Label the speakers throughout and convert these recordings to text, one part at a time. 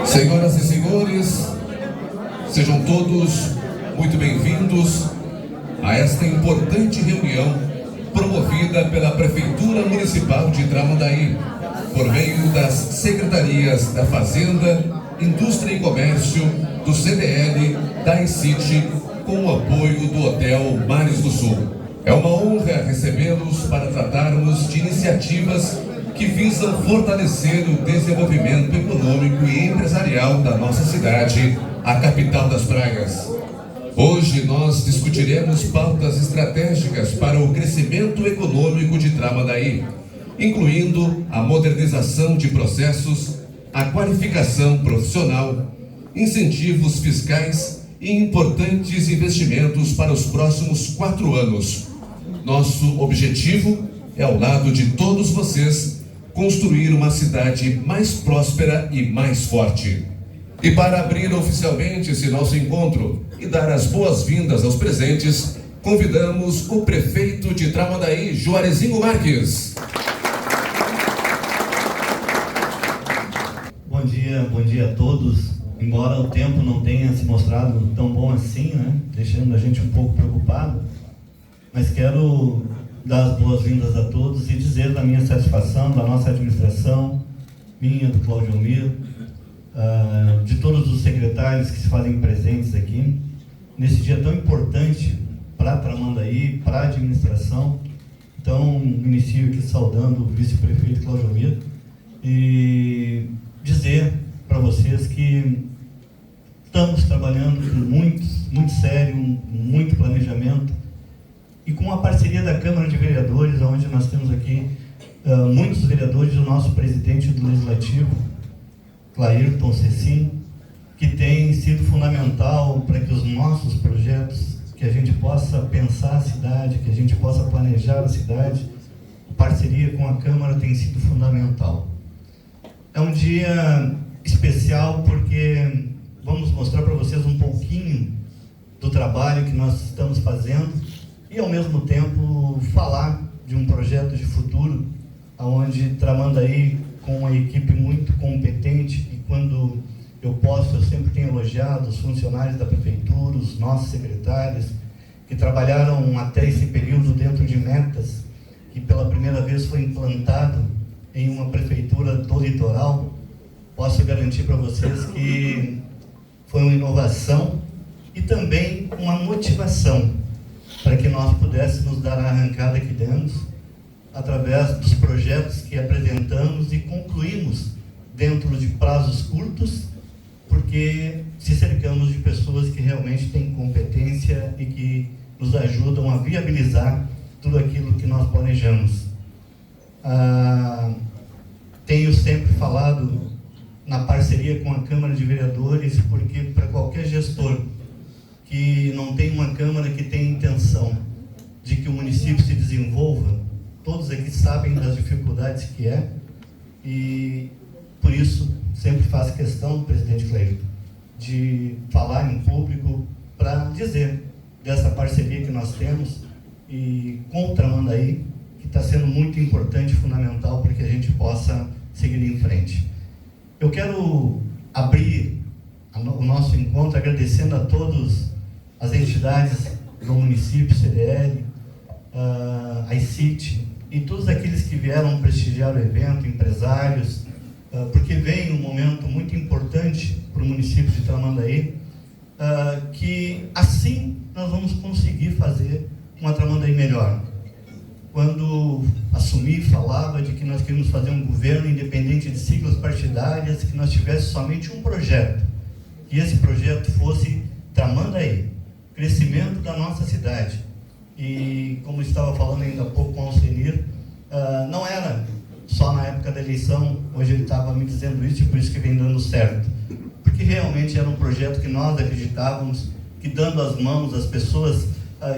Speaker 1: Senhoras e senhores, sejam todos muito bem-vindos a esta importante reunião promovida pela Prefeitura Municipal de Tramandaí, por meio das Secretarias da Fazenda, Indústria e Comércio, do CDL, da ICIT, com o apoio do Hotel Mares do Sul. É uma honra recebê-los para tratarmos de iniciativas que visam fortalecer o desenvolvimento econômico e empresarial da nossa cidade, a capital das praias. Hoje nós discutiremos pautas estratégicas para o crescimento econômico de Tramandaí, incluindo a modernização de processos, a qualificação profissional, incentivos fiscais e importantes investimentos para os próximos 4 anos. Nosso objetivo é, ao lado de todos vocês, construir uma cidade mais próspera e mais forte. E para abrir oficialmente esse nosso encontro e dar as boas-vindas aos presentes, convidamos o prefeito de Tramandaí, Juarezinho Marques.
Speaker 2: Bom dia a todos. Embora o tempo não tenha se mostrado tão bom assim, né? Deixando a gente um pouco preocupado, mas quero dar as boas-vindas a todos e dizer da minha satisfação, da nossa administração, minha, do Cláudio Almir, de todos os secretários que se fazem presentes aqui, nesse dia tão importante para Tramandaí, para a administração. Então, inicio aqui saudando o vice-prefeito Cláudio Almir e dizer para vocês que estamos trabalhando com muito sério, muito planejamento e com a parceria da Câmara de Vereadores, onde nós temos aqui muitos vereadores, o nosso presidente do Legislativo, Clairton Cecim, que tem sido fundamental para que os nossos projetos, que a gente possa pensar a cidade, que a gente possa planejar a cidade, a parceria com a Câmara tem sido fundamental. É um dia especial porque vamos mostrar para vocês um pouquinho do trabalho que nós estamos fazendo e, ao mesmo tempo, falar de um projeto de futuro onde Tramandaí, com uma equipe muito competente, e quando eu posso, eu sempre tenho elogiado os funcionários da Prefeitura, os nossos secretários, que trabalharam até esse período dentro de metas, que pela primeira vez foi implantado em uma prefeitura do litoral. Posso garantir para vocês que foi uma inovação e também uma motivação para que nós pudéssemos dar a arrancada que demos através dos projetos que apresentamos e concluímos dentro de prazos curtos, porque se cercamos de pessoas que realmente têm competência e que nos ajudam a viabilizar tudo aquilo que nós planejamos. Tenho sempre falado na parceria com a Câmara de Vereadores, porque para qualquer gestor que não tem uma Câmara que tem intenção de que o município se desenvolva, todos aqui sabem das dificuldades que é, e por isso sempre faço questão, presidente Cleito, de falar em público para dizer dessa parceria que nós temos e com o Tramandaí, que está sendo muito importante e fundamental para que a gente possa seguir em frente. Eu quero abrir o nosso encontro agradecendo a todas as entidades do município, CDL, a ICIT e todos aqueles que vieram prestigiar o evento, empresários, porque vem um momento muito importante para o município de Tramandaí, que assim nós vamos conseguir fazer uma Tramandaí melhor. Quando assumi, falava de que nós queríamos fazer um governo independente de siglas partidárias, que nós tivéssemos somente um projeto, que esse projeto fosse Tramandaí, crescimento da nossa cidade. E como estava falando ainda há pouco com o Alcenir, não era só na época da eleição, hoje ele estava me dizendo isso e por isso que vem dando certo. Porque realmente era um projeto que nós acreditávamos que, dando as mãos às pessoas,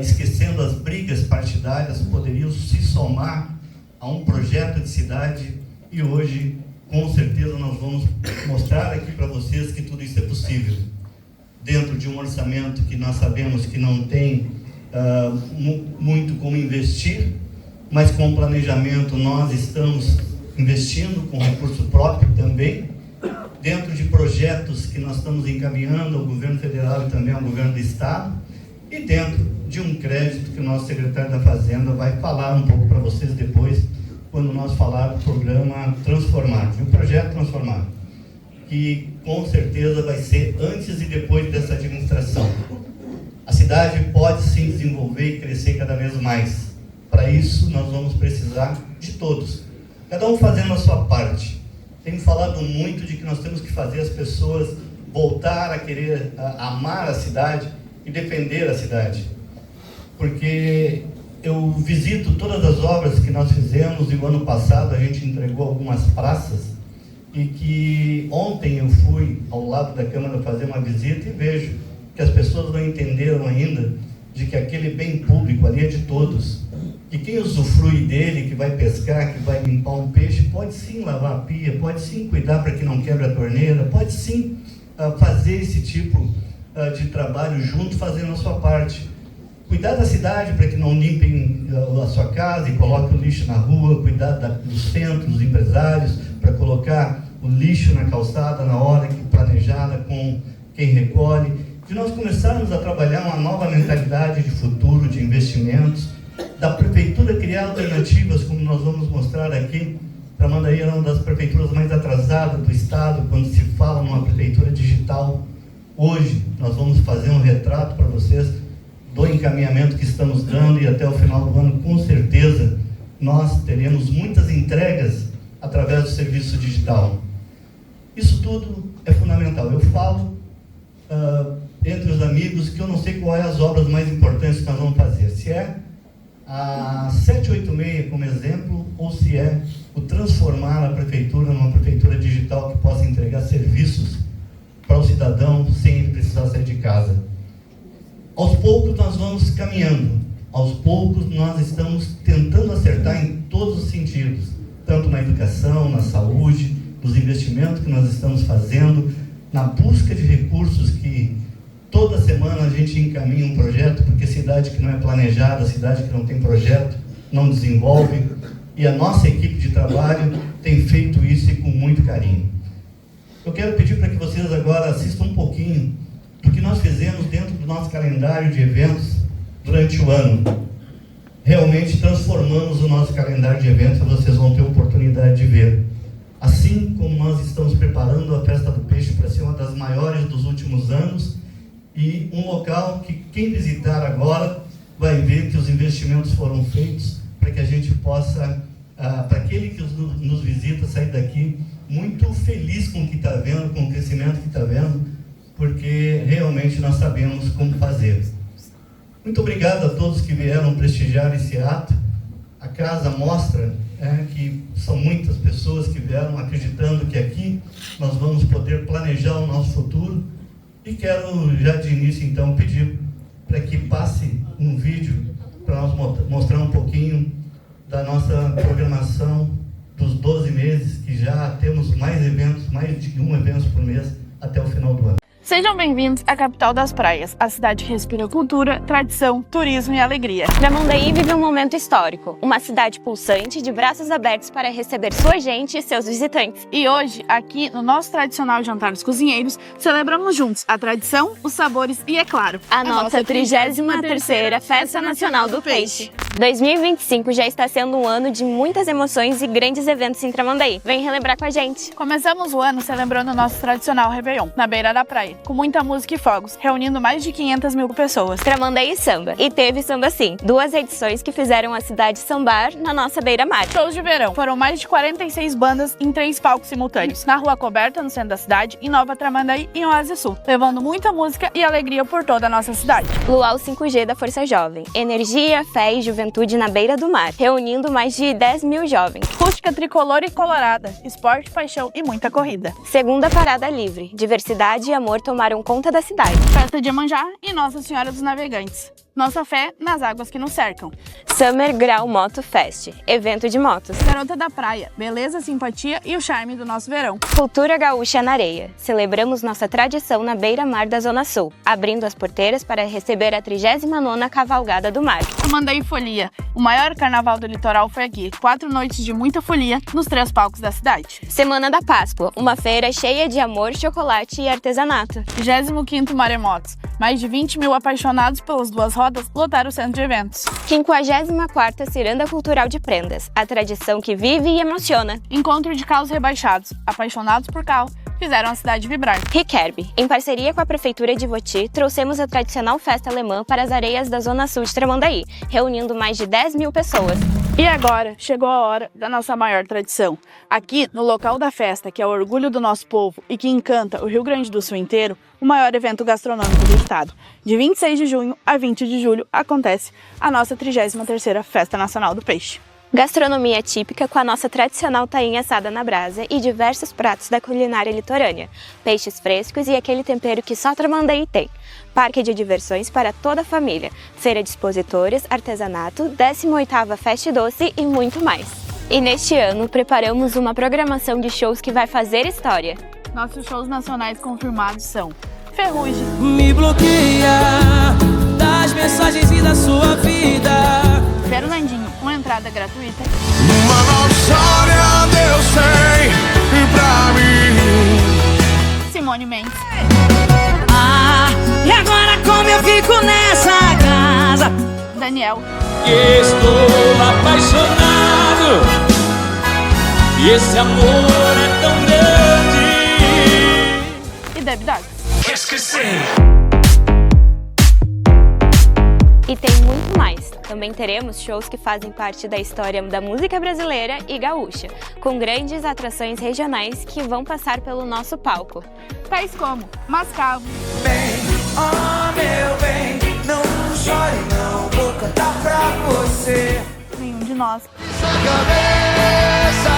Speaker 2: esquecendo as brigas partidárias, poderiam se somar a um projeto de cidade, e hoje, com certeza, nós vamos mostrar aqui para vocês que tudo isso é possível. Dentro de um orçamento que nós sabemos que não tem muito como investir, mas com planejamento nós estamos investindo com recurso próprio também, dentro de projetos que nós estamos encaminhando ao governo federal e também ao governo do estado, e dentro de um crédito que o nosso secretário da Fazenda vai falar um pouco para vocês depois, quando nós falar do programa Transformar, o projeto Transformar, que com certeza vai ser antes e depois dessa administração. A cidade pode sim desenvolver e crescer cada vez mais. Para isso, nós vamos precisar de todos, cada um fazendo a sua parte. Tenho falado muito de que nós temos que fazer as pessoas voltar a querer amar a cidade e defender a cidade. Porque eu visito todas as obras que nós fizemos e o ano passado a gente entregou algumas praças, e que ontem eu fui ao lado da Câmara fazer uma visita e vejo que as pessoas não entenderam ainda de que aquele bem público ali é de todos. E quem usufrui dele, que vai pescar, que vai limpar um peixe, pode sim lavar a pia, pode sim cuidar para que não quebre a torneira, pode sim fazer esse tipo de trabalho junto, fazendo a sua parte. Cuidar da cidade para que não limpem a sua casa e coloquem o lixo na rua, cuidar dos centros, dos empresários, para colocar o lixo na calçada na hora que planejada com quem recolhe. De nós começarmos a trabalhar uma nova mentalidade de futuro, de investimentos, da prefeitura criar alternativas, como nós vamos mostrar aqui. Tramandaí é uma das prefeituras mais atrasadas do estado quando se fala numa prefeitura digital. Hoje nós vamos fazer um retrato para vocês do encaminhamento que estamos dando, e até o final do ano, com certeza, nós teremos muitas entregas através do serviço digital. Isso tudo é fundamental. Eu falo entre os amigos que eu não sei quais as obras mais importantes que nós vamos fazer. Se é a 786 como exemplo, ou se é o transformar a prefeitura numa prefeitura digital que possa entregar serviços para o cidadão sem ele precisar sair de casa. Aos poucos nós vamos caminhando, aos poucos nós estamos tentando acertar em todos os sentidos, tanto na educação, na saúde, nos investimentos que nós estamos fazendo, na busca de recursos que toda semana a gente encaminha um projeto, porque cidade que não é planejada, cidade que não tem projeto, não desenvolve, e a nossa equipe de trabalho tem feito isso e com muito carinho. Eu quero pedir para que vocês agora assistam um pouquinho do que nós fizemos dentro do nosso calendário de eventos durante o ano. Realmente transformamos o nosso calendário de eventos, vocês vão ter oportunidade de ver. Assim como nós estamos preparando a Festa do Peixe para ser uma das maiores dos últimos anos, e um local que quem visitar agora vai ver que os investimentos foram feitos para que a gente possa, para aquele que nos visita, sair daqui muito feliz com o que está vendo, com o crescimento que está vendo, porque realmente nós sabemos como fazer. Muito obrigado a todos que vieram prestigiar esse ato. A casa mostra que são muitas pessoas que vieram acreditando que aqui nós vamos poder planejar o nosso futuro. E quero já de início então pedir para que passe um vídeo para nós mostrar um pouquinho da nossa programação dos 12 meses, que já temos mais eventos, mais de um evento por mês até o final do ano.
Speaker 3: Sejam bem-vindos à capital das praias. A cidade respira cultura, tradição, turismo e alegria.
Speaker 4: Tramandaí vive um momento histórico, uma cidade pulsante de braços abertos para receber sua gente e seus visitantes.
Speaker 3: E hoje, aqui no nosso tradicional Jantar dos Cozinheiros, celebramos juntos a tradição, os sabores e, é claro,
Speaker 4: a nossa 33ª Festa Nacional do Peixe. 2025 já está sendo um ano de muitas emoções e grandes eventos em Tramandaí. Vem relembrar com a gente.
Speaker 3: Começamos o ano celebrando o nosso tradicional Réveillon, na beira da praia, com muita música e fogos, reunindo mais de 500 mil pessoas.
Speaker 4: Tramandaí Samba. E teve Samba Sim, 2 edições que fizeram a cidade sambar na nossa beira-mar.
Speaker 3: Shows de verão. Foram mais de 46 bandas em 3 palcos simultâneos, na Rua Coberta, no centro da cidade, em Nova Tramandaí e em Oásis Sul, levando muita música e alegria por toda a nossa cidade.
Speaker 4: Luau 5G da Força Jovem. Energia, fé e juventude na beira do mar, reunindo mais de 10 mil jovens.
Speaker 3: Rústica tricolor e colorada, esporte, paixão e muita corrida.
Speaker 4: Segunda parada livre, diversidade e amor tomaram conta da cidade.
Speaker 3: Festa de Iemanjá e Nossa Senhora dos Navegantes. Nossa fé nas águas que nos cercam.
Speaker 4: Summer Grau Moto Fest, evento de motos.
Speaker 3: Garota da praia, beleza, simpatia e o charme do nosso verão.
Speaker 4: Cultura gaúcha na areia. Celebramos nossa tradição na beira-mar da Zona Sul, abrindo as porteiras para receber a 39ª Cavalgada do Mar.
Speaker 3: Tramandaí Folia. O maior carnaval do litoral foi aqui. 4 noites de muita folia nos 3 palcos da cidade.
Speaker 4: Semana da Páscoa, uma feira cheia de amor, chocolate e artesanato.
Speaker 3: 25º Maremotos. Mais de 20 mil apaixonados pelas 2 rodas lotaram o centro de eventos.
Speaker 4: 54ª Ciranda Cultural de Prendas, a tradição que vive e emociona.
Speaker 3: Encontro de carros rebaixados, apaixonados por carro, fizeram a cidade vibrar.
Speaker 4: Riquerbe, em parceria com a Prefeitura de Voti, trouxemos a tradicional festa alemã para as areias da Zona Sul de Tramandaí, reunindo mais de 10 mil pessoas.
Speaker 3: E agora, chegou a hora da nossa maior tradição. Aqui, no local da festa, que é o orgulho do nosso povo e que encanta o Rio Grande do Sul inteiro, o maior evento gastronômico do estado. De 26 de junho a 20 de julho acontece a nossa 33ª Festa Nacional do Peixe.
Speaker 4: Gastronomia típica com a nossa tradicional tainha assada na brasa e diversos pratos da culinária litorânea, peixes frescos e aquele tempero que só Tramandaí tem. Parque de diversões para toda a família, feira de expositores, artesanato, 18ª Fest Doce e muito mais. E neste ano preparamos uma programação de shows que vai fazer história.
Speaker 3: Nossos shows nacionais confirmados são Ferrugem,
Speaker 5: Me bloqueia das mensagens e da sua vida.
Speaker 3: Fernandinho, com entrada gratuita,
Speaker 6: Uma nova história Deus tem pra mim.
Speaker 3: Simone Mendes,
Speaker 5: E agora como eu fico nessa casa?
Speaker 3: Daniel,
Speaker 5: Estou apaixonado e esse amor é tão grande.
Speaker 3: e Debbie Dogs.
Speaker 6: Esqueci.
Speaker 4: E tem muito mais. Também teremos shows que fazem parte da história da música brasileira e gaúcha, com grandes atrações regionais que vão passar pelo nosso palco.
Speaker 3: Tais como Mascavo,
Speaker 7: Bem, oh meu bem, não chore não, vou cantar pra você.
Speaker 3: Nenhum de Nós,
Speaker 6: Cabeça,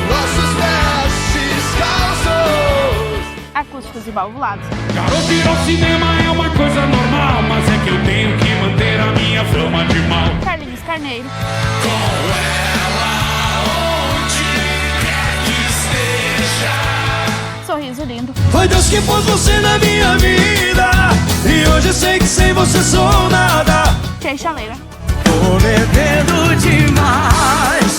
Speaker 6: nossos vestes calços.
Speaker 3: Acústicos e Valvulados,
Speaker 8: Garoto, ir ao cinema é uma coisa normal, mas é que eu tenho que manter a minha fama de mal.
Speaker 3: Carlinhos Carneiro,
Speaker 6: Com ela, onde quer que esteja.
Speaker 3: Sorriso Lindo,
Speaker 5: Foi Deus que pôs você na minha vida e hoje eu sei que sem você sou nada.
Speaker 3: Tchê Chaleira,
Speaker 5: Tô bebendo demais,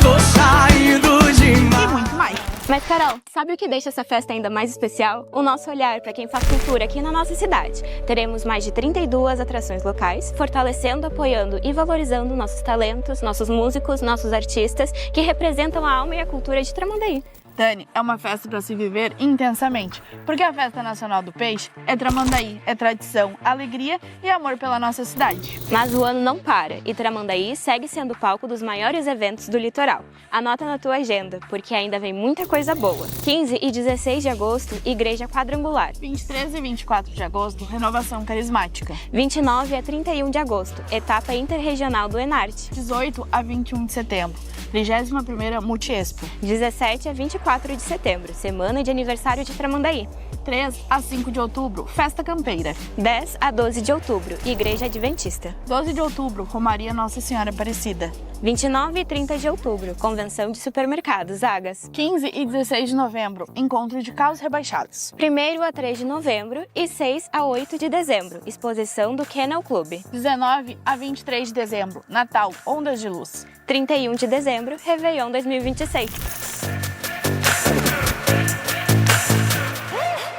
Speaker 5: tô saindo
Speaker 3: e
Speaker 5: demais.
Speaker 3: muito mais.
Speaker 4: Mas Carol, sabe o que deixa essa festa ainda mais especial? O nosso olhar para quem faz cultura aqui na nossa cidade. Teremos mais de 32 atrações locais, fortalecendo, apoiando e valorizando nossos talentos, nossos músicos, nossos artistas, que representam a alma e a cultura de Tramandaí.
Speaker 3: Dani, é uma festa para se viver intensamente, porque a Festa Nacional do Peixe é Tramandaí, é tradição, alegria e amor pela nossa cidade.
Speaker 4: Mas o ano não para e Tramandaí segue sendo palco dos maiores eventos do litoral. Anota na tua agenda, porque ainda vem muita coisa boa. 15 e 16 de agosto, Igreja Quadrangular.
Speaker 3: 23 e 24 de agosto, Renovação Carismática.
Speaker 4: 29 a 31 de agosto, Etapa Interregional do Enarte.
Speaker 3: 18 a 21 de setembro, 31ª Multiexpo.
Speaker 4: 17 a 24 de setembro, Semana de Aniversário de Tramandaí.
Speaker 3: 3 a 5 de outubro, Festa Campeira.
Speaker 4: 10 a 12 de outubro, Igreja Adventista.
Speaker 3: 12 de outubro, Romaria Nossa Senhora Aparecida.
Speaker 4: 29 e 30 de outubro, Convenção de Supermercados Agas.
Speaker 3: 15 e 16 de novembro, Encontro de Carros Rebaixados.
Speaker 4: 1º a 3 de novembro e 6 a 8 de dezembro, Exposição do Kennel Club.
Speaker 3: 19 a 23 de dezembro, Natal, Ondas de Luz.
Speaker 4: 31 de dezembro, Réveillon 2026.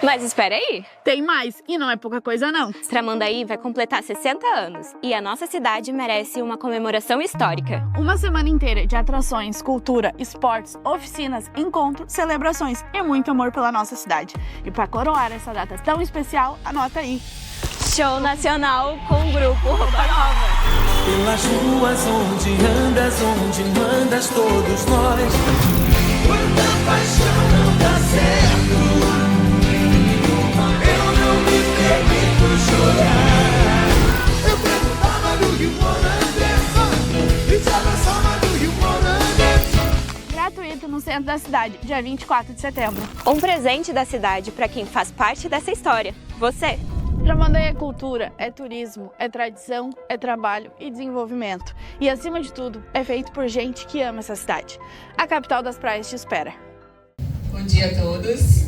Speaker 4: Mas espera aí!
Speaker 3: Tem mais, e não é pouca coisa não.
Speaker 4: Tramandaí vai completar 60 anos e a nossa cidade merece uma comemoração histórica.
Speaker 3: Uma semana inteira de atrações, cultura, esportes, oficinas, encontros, celebrações e muito amor pela nossa cidade. E para coroar essa data tão especial, anota aí.
Speaker 4: Show nacional com o grupo Roupa Nova.
Speaker 7: Pelas ruas onde mandas todos nós. Quanta paixão não dá certo. Eu não me permito chorar. Eu perguntava do you wanna dance e te abraçava do you wanna dance.
Speaker 3: Gratuito no centro evento da cidade, dia 24 de setembro.
Speaker 4: Um presente da cidade para quem faz parte dessa história, você.
Speaker 3: Tramandaí é cultura, é turismo, é tradição, é trabalho e desenvolvimento. E, acima de tudo, é feito por gente que ama essa cidade. A capital das praias te espera.
Speaker 9: Bom dia a todos.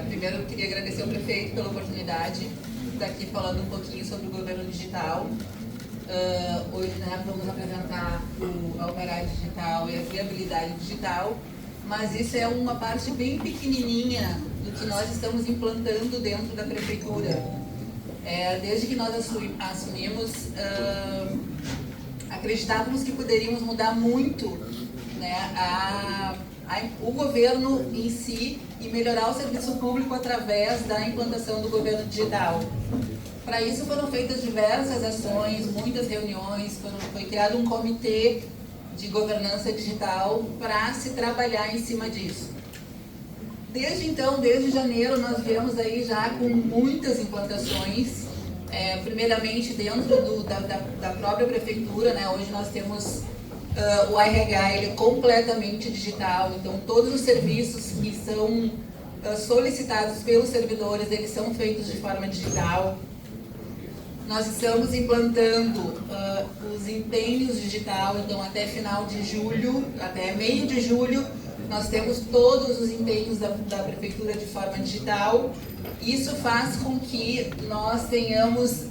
Speaker 9: Primeiro, eu queria agradecer ao prefeito pela oportunidade de estar aqui falando um pouquinho sobre o governo digital. Hoje, vamos apresentar o alvará digital e a viabilidade digital, mas isso é uma parte bem pequenininha do que nós estamos implantando dentro da prefeitura. Desde que nós assumimos, acreditávamos que poderíamos mudar muito, né, o governo em si e melhorar o serviço público através da implantação do governo digital. Para isso foram feitas diversas ações, muitas reuniões, foi criado um comitê de governança digital para se trabalhar em cima disso. Desde então, desde janeiro, nós viemos aí já com muitas implantações, primeiramente dentro da própria prefeitura, né? Hoje nós temos o RH, ele é completamente digital, então todos os serviços que são solicitados pelos servidores, eles são feitos de forma digital. Nós estamos implantando os empenhos digital, então até final de julho, até meio de julho, nós temos todos os empenhos da prefeitura de forma digital. Isso faz com que nós tenhamos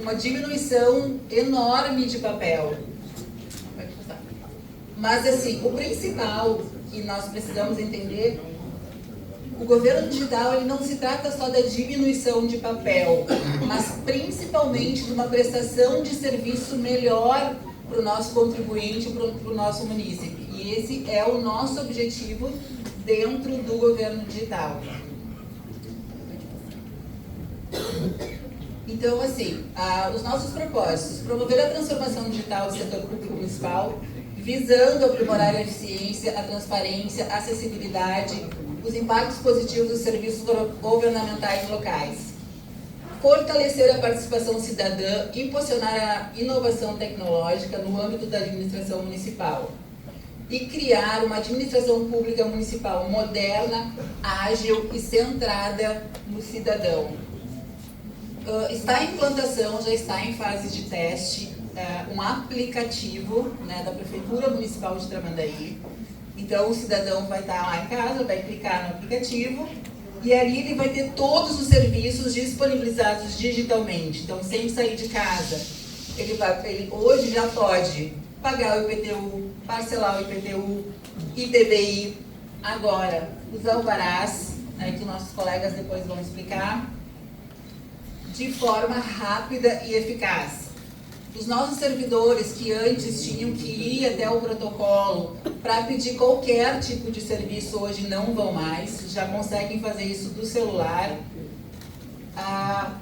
Speaker 9: uma diminuição enorme de papel. Mas assim, o principal que nós precisamos entender, o governo digital ele não se trata só da diminuição de papel, mas principalmente de uma prestação de serviço melhor para o nosso contribuinte, para o nosso munícipe. E esse é o nosso objetivo dentro do governo digital. Então, assim, os nossos propósitos: promover a transformação digital do setor público municipal, visando aprimorar a eficiência, a transparência, a acessibilidade, os impactos positivos dos serviços governamentais locais. Fortalecer a participação cidadã, impulsionar a inovação tecnológica no âmbito da administração municipal. E criar uma administração pública municipal moderna, ágil e centrada no cidadão. Está em implantação, já está em fase de teste, um aplicativo, né, da Prefeitura Municipal de Tramandaí. Então o cidadão vai estar lá em casa, vai clicar no aplicativo e ali ele vai ter todos os serviços disponibilizados digitalmente. Então, sem sair de casa, ele hoje já pode pagar o IPTU, parcelar o IPTU, ITBI, agora os alvarás, né, que nossos colegas depois vão explicar, de forma rápida e eficaz. Os nossos servidores que antes tinham que ir até o protocolo para pedir qualquer tipo de serviço, hoje não vão mais, já conseguem fazer isso do celular.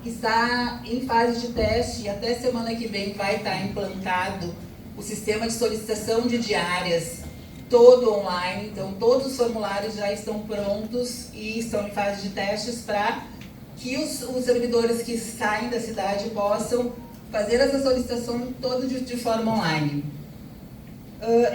Speaker 9: Está em fase de teste e até semana que vem vai estar implantado o sistema de solicitação de diárias, todo online. Então todos os formulários já estão prontos e estão em fase de testes para que os servidores que saem da cidade possam fazer essa solicitação toda de forma online.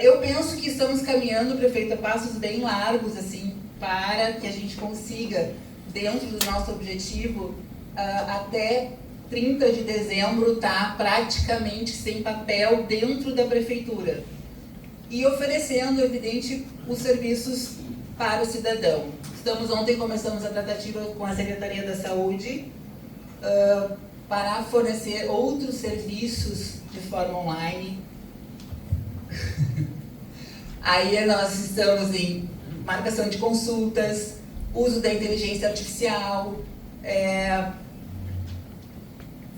Speaker 9: Eu penso que estamos caminhando, prefeito, a passos bem largos, assim, para que a gente consiga, dentro do nosso objetivo, até 30 de dezembro, estar praticamente sem papel dentro da prefeitura. E oferecendo, evidente, os serviços para o cidadão. Ontem começamos a tratativa com a Secretaria da Saúde, para fornecer outros serviços de forma online. Aí nós estamos em marcação de consultas, uso da inteligência artificial.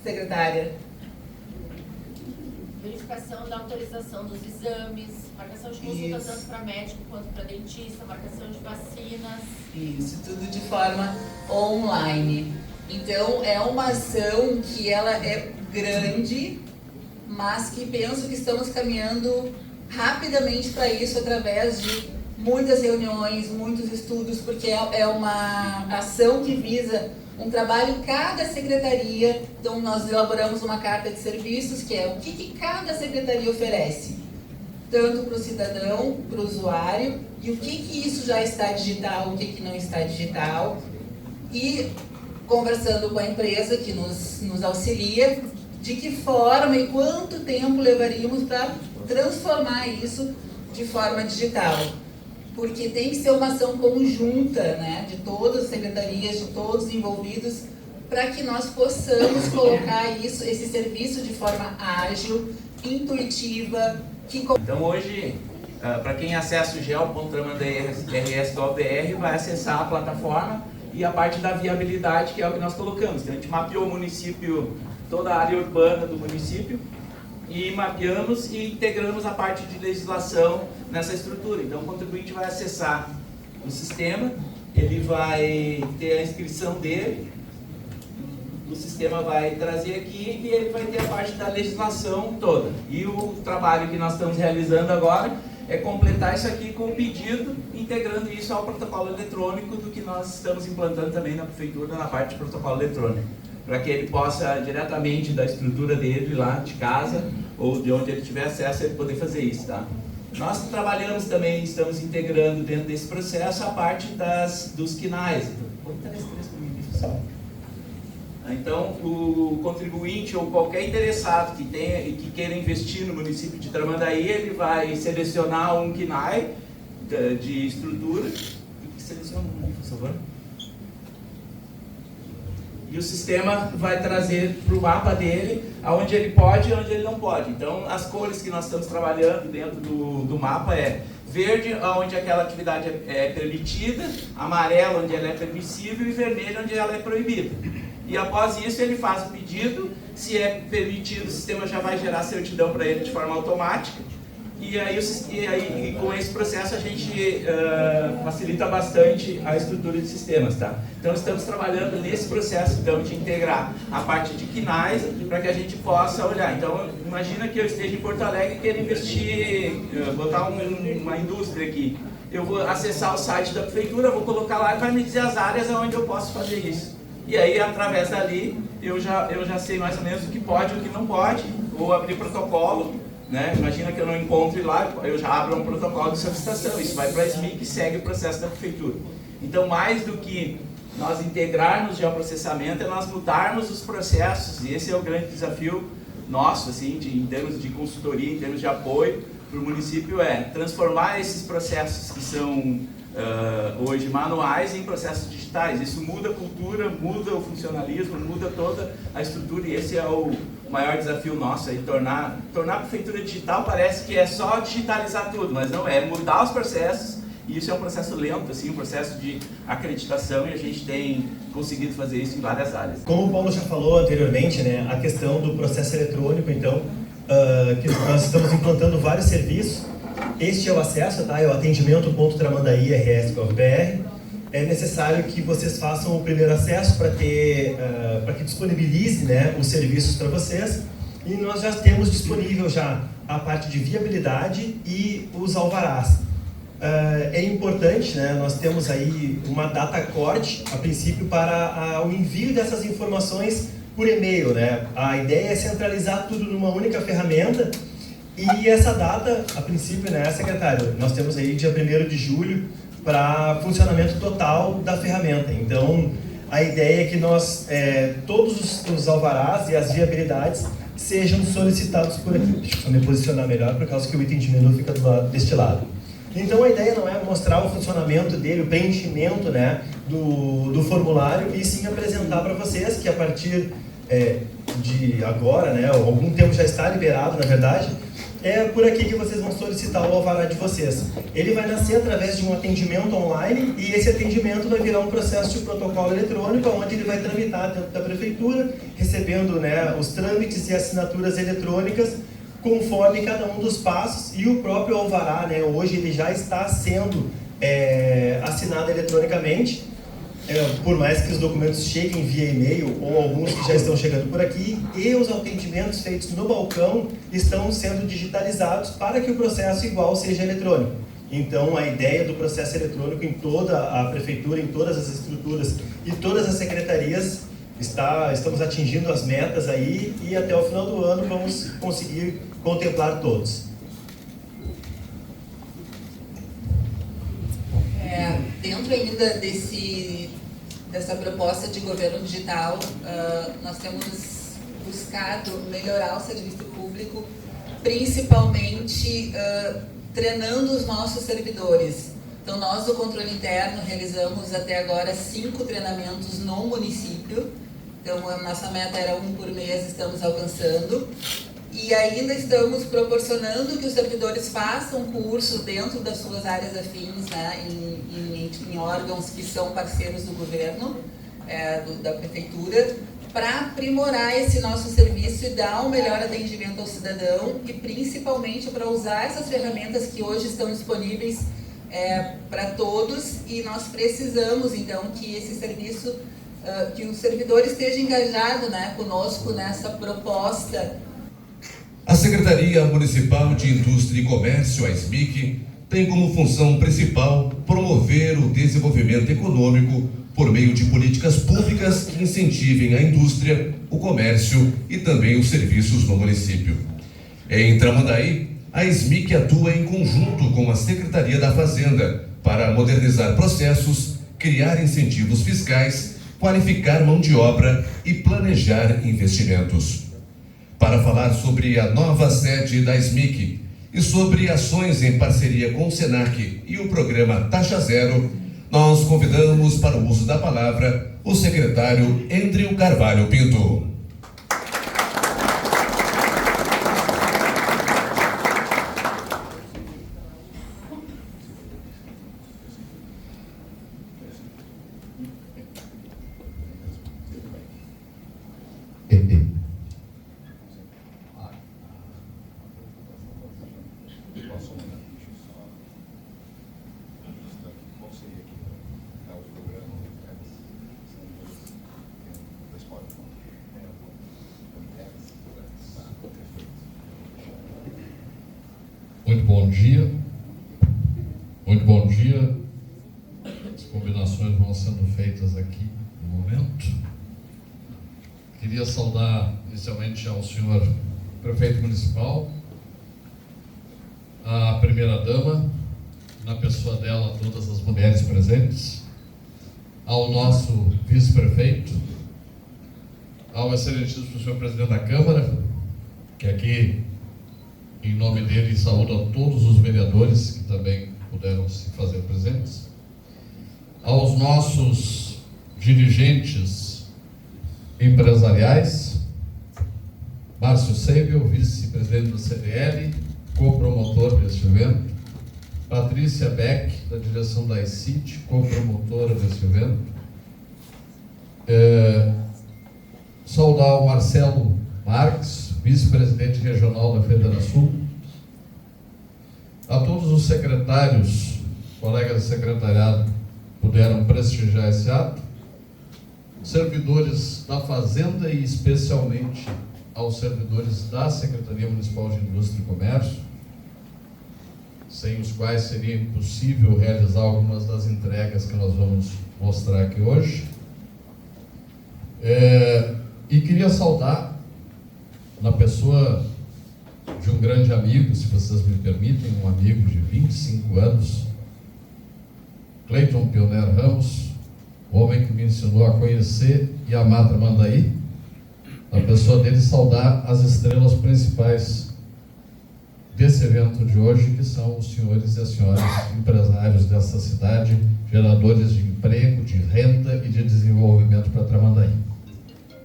Speaker 9: Secretária.
Speaker 10: Verificação da autorização dos exames, marcação de consulta tanto para médico quanto para dentista, marcação de vacinas.
Speaker 9: Isso, tudo de forma online. Então, é uma ação que ela é grande, mas que penso que estamos caminhando rapidamente para isso através de muitas reuniões, muitos estudos, porque é uma ação que visa um trabalho em cada secretaria. Então, nós elaboramos uma carta de serviços, que é o que cada secretaria oferece. tanto para o cidadão, para o usuário, e o que isso já está digital, o que não está digital, e conversando com a empresa que nos auxilia, de que forma e quanto tempo levaríamos para transformar isso de forma digital. Porque tem que ser uma ação conjunta, né, de todas as secretarias, de todos os envolvidos, para que nós possamos colocar isso, esse serviço de forma ágil, intuitiva.
Speaker 11: Então hoje, para quem acessa o geo.tramandaí.rs.gov.br, vai acessar a plataforma e a parte da viabilidade, que é o que nós colocamos. Então a gente mapeou o município, toda a área urbana do município, e mapeamos e integramos a parte de legislação nessa estrutura. Então o contribuinte vai acessar o sistema, ele vai ter a inscrição dele, o sistema vai trazer aqui e ele vai ter a parte da legislação toda. E o trabalho que nós estamos realizando agora é completar isso aqui com o pedido, integrando isso ao protocolo eletrônico do que nós estamos implantando também na prefeitura, na parte de protocolo eletrônico, para que ele possa, diretamente da estrutura dele lá de casa, ou de onde ele tiver acesso, ele poder fazer isso, tá? Nós trabalhamos também, estamos integrando dentro desse processo a parte dos quinais. Então, o contribuinte ou qualquer interessado que tenha e que queira investir no município de Tramandaí, ele vai selecionar um KNAI de estrutura. Seleciona um, por favor. E o sistema vai trazer para o mapa dele aonde ele pode e onde ele não pode. Então, as cores que nós estamos trabalhando dentro do mapa é verde, onde aquela atividade é permitida, amarelo, onde ela é permissível, e vermelho, onde ela é proibida. E após isso ele faz o pedido, se é permitido o sistema já vai gerar certidão para ele de forma automática, e aí com esse processo a gente facilita bastante a estrutura de sistemas, tá? Então estamos trabalhando nesse processo então, de integrar a parte de KNAIs para que a gente possa olhar. Então imagina que eu esteja em Porto Alegre e queira investir, botar uma indústria aqui. Eu vou acessar o site da prefeitura, vou colocar lá e vai me dizer as áreas onde eu posso fazer isso. E aí, através dali, eu já sei mais ou menos o que pode e o que não pode, ou abrir protocolo, né? Imagina que eu não encontre lá, eu já abro um protocolo de solicitação, isso vai para a SMIC e segue o processo da prefeitura. Então, mais do que nós integrarmos geoprocessamento, é nós mudarmos os processos, e esse é o grande desafio nosso, assim, em termos de consultoria, em termos de apoio para o município, é transformar esses processos que são hoje manuais em processos digitais. Isso muda a cultura, muda o funcionalismo, muda toda a estrutura, e esse é o maior desafio nosso, aí, tornar a prefeitura digital. Parece que é só digitalizar tudo, mas não é, mudar os processos, e isso é um processo lento, assim, um processo de acreditação, e a gente tem conseguido fazer isso em várias áreas.
Speaker 12: Como o Paulo já falou anteriormente, né, a questão do processo eletrônico, então, que nós estamos implantando vários serviços. Este é o acesso, tá? É o atendimento.tramandaí.rs.gov.br. É necessário que vocês façam o primeiro acesso para que disponibilize, né, os serviços para vocês. E nós já temos disponível já a parte de viabilidade e os alvarás. É importante, né? Nós temos aí uma data corte, a princípio, para o envio dessas informações por e-mail, né? A ideia é centralizar tudo numa única ferramenta. E essa data, a princípio, né, secretário, nós temos aí dia 1º de julho para funcionamento total da ferramenta. Então, a ideia é que nós, todos os alvarás e as viabilidades sejam solicitados por aqui. Deixa eu só me posicionar melhor, por causa que o item de menu fica deste lado. Então, a ideia não é mostrar o funcionamento dele, o preenchimento, né, do formulário, e sim apresentar para vocês que a partir de agora, né, algum tempo já está liberado, na verdade, é por aqui que vocês vão solicitar o alvará de vocês. Ele vai nascer através de um atendimento online, e esse atendimento vai virar um processo de protocolo eletrônico, onde ele vai tramitar dentro da prefeitura, recebendo, né, os trâmites e assinaturas eletrônicas, conforme cada um dos passos, e o próprio alvará, né, hoje ele já está sendo assinado eletronicamente, por mais que os documentos cheguem via e-mail, ou alguns que já estão chegando por aqui, e os atendimentos feitos no balcão estão sendo digitalizados para que o processo igual seja eletrônico. Então, a ideia do processo eletrônico em toda a prefeitura, em todas as estruturas e todas as secretarias, estamos atingindo as metas aí, e até o final do ano vamos conseguir contemplar todos.
Speaker 9: Dentro ainda dessa proposta de governo digital, nós temos buscado melhorar o serviço público, principalmente treinando os nossos servidores. Então, nós do Controle Interno realizamos até agora 5 treinamentos no município. Então, a nossa meta era 1 por mês, estamos alcançando. E ainda estamos proporcionando que os servidores façam curso dentro das suas áreas afins, né, em órgãos que são parceiros do governo, da prefeitura, para aprimorar esse nosso serviço e dar um melhor atendimento ao cidadão e principalmente para usar essas ferramentas que hoje estão disponíveis para todos, e nós precisamos então que esse serviço, que o servidor esteja engajado, né, conosco nessa proposta.
Speaker 1: A Secretaria Municipal de Indústria e Comércio, a SMIC, tem como função principal promover o desenvolvimento econômico por meio de políticas públicas que incentivem a indústria, o comércio e também os serviços no município. Em Tramandaí, a SMIC atua em conjunto com a Secretaria da Fazenda para modernizar processos, criar incentivos fiscais, qualificar mão de obra e planejar investimentos. Para falar sobre a nova sede da SMIC e sobre ações em parceria com o SENAC e o programa Taxa Zero, nós convidamos para o uso da palavra o secretário Endrio Carvalho Pinto.
Speaker 13: Muito bom dia. Muito bom dia. As combinações vão sendo feitas aqui no momento. Queria saudar inicialmente ao senhor prefeito municipal, a primeira-dama, na pessoa dela, todas as mulheres presentes, ao nosso vice-prefeito, ao excelentíssimo senhor presidente da Câmara, que aqui, em nome dele, saúdo a todos os vereadores que também puderam se fazer presentes, aos nossos dirigentes empresariais, Márcio Seibel, vice-presidente do CDL, co-promotor deste evento, Patrícia Beck, da direção da ICIT, co-promotora deste evento, saudar o Marcelo Marques, vice-presidente regional da Federação, a todos os secretários, colegas de secretariado, puderam prestigiar esse ato, servidores da Fazenda e especialmente aos servidores da Secretaria Municipal de Indústria e Comércio, sem os quais seria impossível realizar algumas das entregas que nós vamos mostrar aqui hoje. E queria saudar, na pessoa de um grande amigo, se vocês me permitem, um amigo de 25 anos, Cleiton Pioner Ramos, o homem que me ensinou a conhecer e amar Tramandaí, na pessoa dele saudar as estrelas principais desse evento de hoje, que são os senhores e as senhoras empresários dessa cidade, geradores de emprego, de renda e de desenvolvimento para Tramandaí.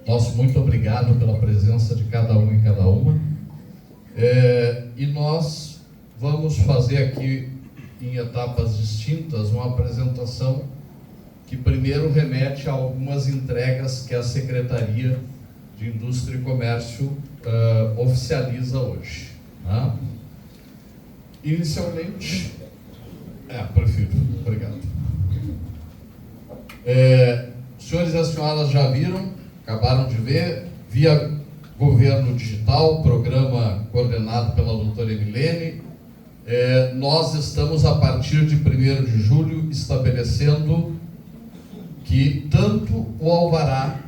Speaker 13: Nosso muito obrigado pela presença de cada um e cada uma. E nós vamos fazer aqui, em etapas distintas, uma apresentação que primeiro remete a algumas entregas que a Secretaria de Indústria e Comércio oficializa hoje. Tá? Inicialmente... prefiro. Obrigado. Os senhores e as senhoras já viram, acabaram de ver, via Governo Digital, programa coordenado pela doutora Emilene, nós estamos, a partir de 1º de julho, estabelecendo que tanto o alvará,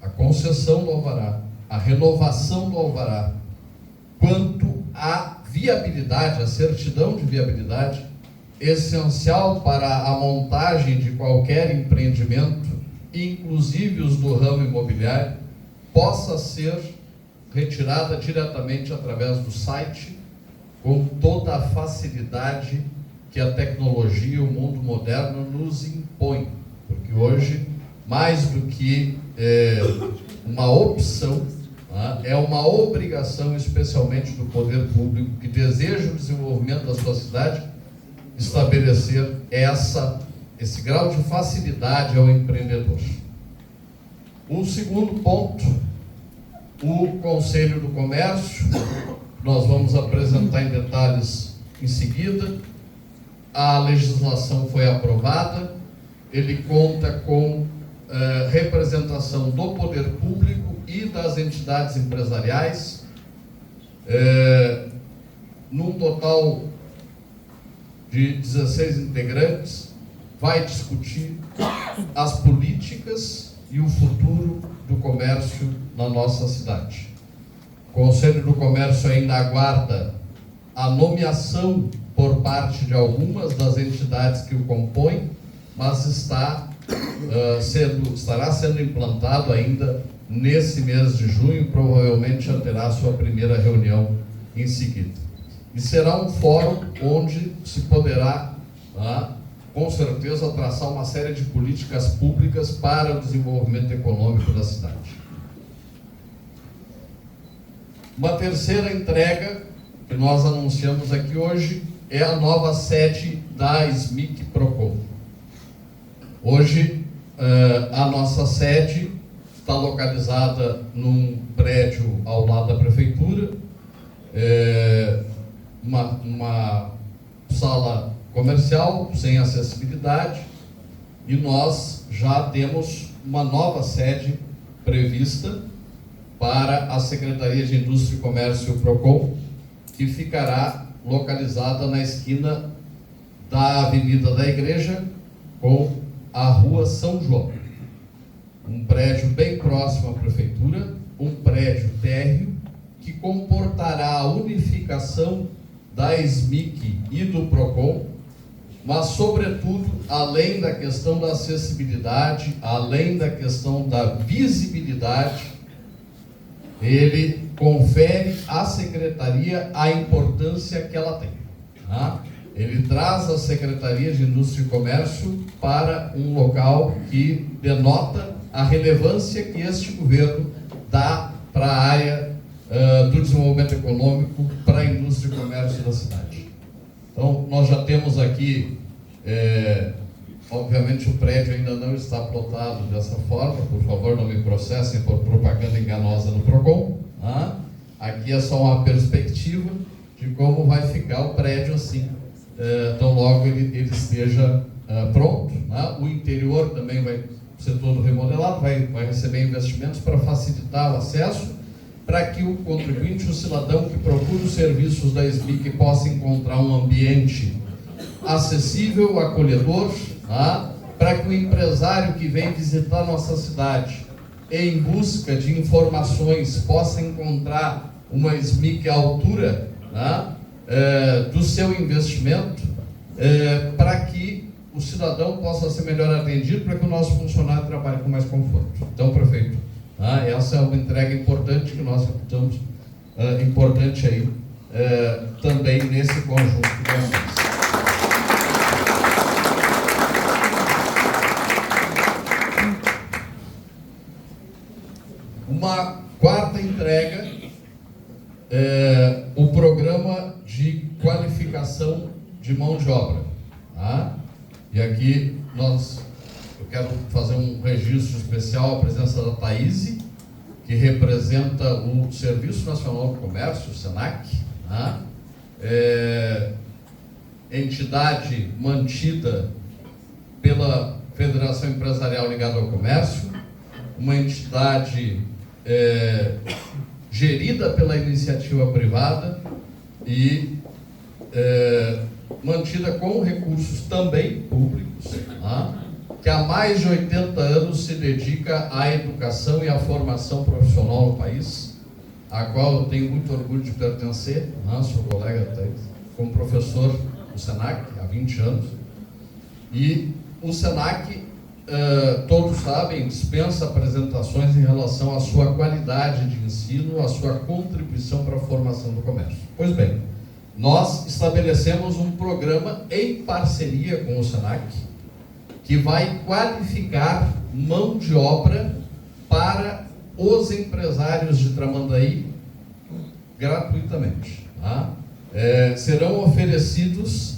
Speaker 13: a concessão do alvará, a renovação do alvará, quanto a viabilidade, a certidão de viabilidade, essencial para a montagem de qualquer empreendimento, inclusive os do ramo imobiliário, possa ser retirada diretamente através do site, com toda a facilidade que a tecnologia e o mundo moderno nos impõe. Porque hoje, mais do que uma opção, é uma obrigação, especialmente do poder público, que deseja o desenvolvimento da sua cidade, estabelecer esse grau de facilidade ao empreendedor. Um segundo ponto, o Conselho do Comércio, nós vamos apresentar em detalhes em seguida. A legislação foi aprovada, ele conta com representação do poder público e das entidades empresariais, num total de 16 integrantes, vai discutir as políticas e o futuro do comércio na nossa cidade. O Conselho do Comércio ainda aguarda a nomeação por parte de algumas das entidades que o compõem, mas estará sendo implantado ainda nesse mês de junho, provavelmente já terá sua primeira reunião em seguida. E será um fórum onde se poderá, com certeza, traçar uma série de políticas públicas para o desenvolvimento econômico da cidade. Uma terceira entrega que nós anunciamos aqui hoje é a nova sede da SMIC Procon. Hoje, a nossa sede está localizada num prédio ao lado da prefeitura, uma sala comercial sem acessibilidade, e nós já temos uma nova sede prevista para a Secretaria de Indústria e Comércio Procon, que ficará localizada na esquina da Avenida da Igreja com a Rua São João. Um prédio bem próximo à prefeitura, um prédio térreo que comportará a unificação da SMIC e do Procon, mas, sobretudo, além da questão da acessibilidade, além da questão da visibilidade, ele confere à Secretaria a importância que ela tem. Ele traz a Secretaria de Indústria e Comércio para um local que denota a relevância que este governo dá para a área do desenvolvimento econômico, para a indústria e comércio da cidade. Então, nós já temos aqui, obviamente o prédio ainda não está plotado dessa forma, por favor não me processem por propaganda enganosa no Procon. Aqui é só uma perspectiva de como vai ficar o prédio assim, tão logo ele esteja pronto. O interior também vai ser todo remodelado, vai receber investimentos para facilitar o acesso, para que o contribuinte, o cidadão que procura os serviços da SMIC possa encontrar um ambiente acessível, acolhedor, para que o empresário que vem visitar nossa cidade em busca de informações possa encontrar uma SMIC à altura do seu investimento, para que o cidadão possa ser melhor atendido, para que o nosso funcionário trabalhe com mais conforto. Então, prefeito, essa é uma entrega importante que nós reputamos importante aí também nesse conjunto de ações. Uma quarta entrega é o programa de qualificação de mão de obra. E aqui eu quero fazer um registro especial à presença da Thaís, que representa o Serviço Nacional do Comércio, o SENAC, entidade mantida pela Federação Empresarial Ligada ao Comércio, uma entidade gerida pela iniciativa privada e mantida com recursos também públicos, que há mais de 80 anos se dedica à educação e à formação profissional no país, a qual eu tenho muito orgulho de pertencer, sou colega como professor o SENAC, há 20 anos, e o SENAC, todos sabem, dispensa apresentações em relação à sua qualidade de ensino, à sua contribuição para a formação do comércio. Pois bem, nós estabelecemos um programa em parceria com o SENAC, que vai qualificar mão de obra para os empresários de Tramandaí gratuitamente. Tá? Serão oferecidas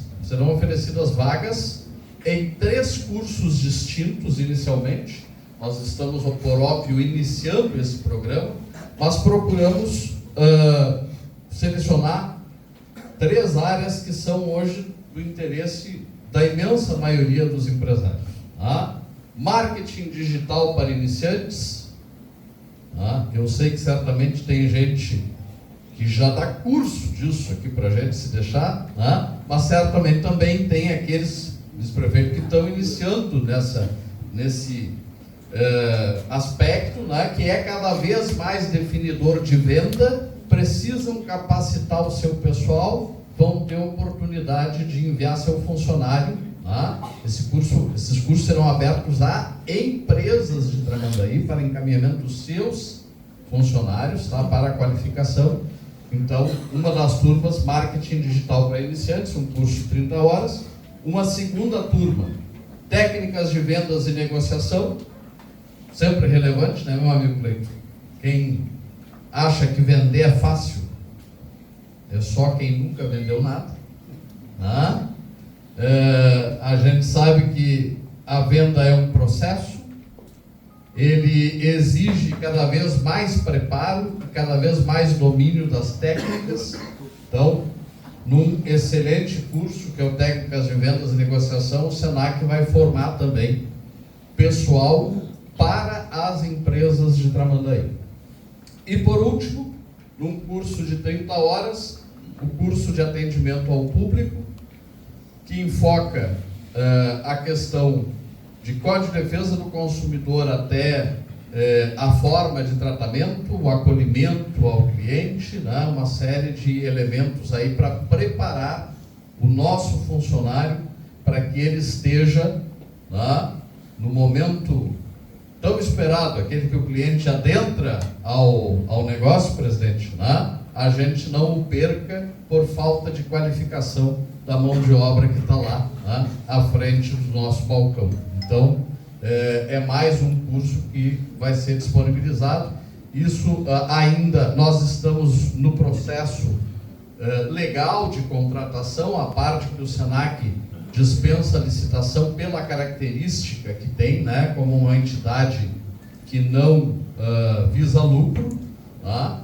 Speaker 13: vagas em 3 cursos distintos inicialmente. Nós estamos, por óbvio, iniciando esse programa, mas procuramos selecionar 3 áreas que são hoje do interesse da imensa maioria dos empresários. Tá? Marketing digital para iniciantes. Tá? Eu sei que certamente tem gente que já dá curso disso aqui para a gente se deixar, tá? Mas certamente também tem aqueles vice-prefeitos que estão iniciando nesse aspecto, né, que é cada vez mais definidor de venda, precisam capacitar o seu pessoal, vão ter oportunidade de enviar seu funcionário. Tá? Esses cursos serão abertos a empresas de Tramandaí para encaminhamento dos seus funcionários, tá, para a qualificação. Então, uma das turmas, Marketing Digital para Iniciantes, um curso de 30 horas. Uma segunda turma, Técnicas de Vendas e Negociação, sempre relevante, né, meu amigo Cleiton? Quem acha que vender é fácil, é só quem nunca vendeu nada. Tá? A gente sabe que a venda é um processo, ele exige cada vez mais preparo, cada vez mais domínio das técnicas. Então, num excelente curso que é o Técnicas de Vendas e Negociação, o SENAC vai formar também pessoal para as empresas de Tramandaí. E por último, num curso de 30 horas, o curso de atendimento ao público, que enfoca a questão de Código de Defesa do Consumidor até a forma de tratamento, o acolhimento ao cliente, né, uma série de elementos aí para preparar o nosso funcionário para que ele esteja, né, no momento tão esperado, aquele que o cliente adentra ao negócio, presidente, né, a gente não o perca por falta de qualificação da mão de obra que está lá, né, à frente do nosso balcão. Então, é mais um curso que vai ser disponibilizado. Isso ainda, nós estamos no processo legal de contratação, a parte que o SENAC dispensa a licitação pela característica que tem, né, como uma entidade que não visa lucro, tá?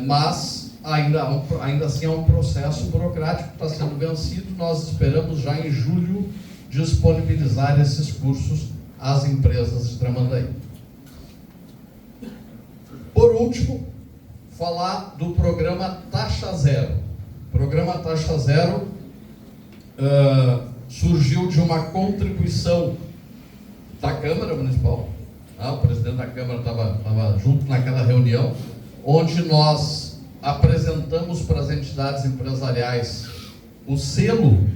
Speaker 13: Mas ainda assim é um processo burocrático que está sendo vencido. Nós esperamos já em julho disponibilizar esses cursos às empresas de Tramandaí. Por último, falar do programa Taxa Zero. O programa Taxa Zero surgiu de uma contribuição da Câmara Municipal. O presidente da Câmara estava junto naquela reunião, onde nós apresentamos para as entidades empresariais o selo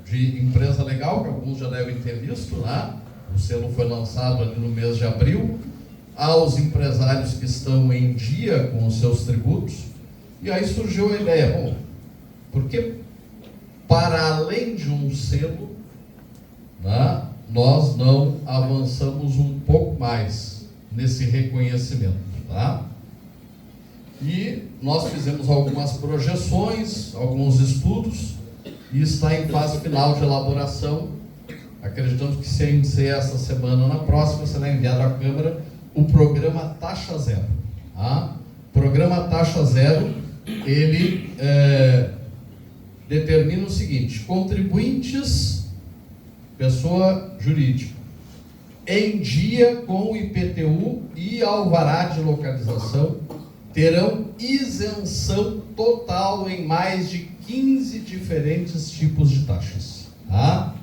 Speaker 13: de empresa legal, que alguns já devem ter visto, né? O selo foi lançado ali no mês de abril, aos empresários que estão em dia com os seus tributos. E aí surgiu a ideia, bom, porque para além de um selo, né, nós não avançamos um pouco mais nesse reconhecimento, tá? E nós fizemos algumas projeções, alguns estudos, e está em fase final de elaboração. Acreditamos que, sem ser essa semana ou na próxima, será enviado à Câmara o programa Taxa Zero. Tá? O programa Taxa Zero, ele determina o seguinte: contribuintes, pessoa jurídica, em dia com o IPTU e alvará de localização, terão isenção total em mais de 15 diferentes tipos de taxas. Tá?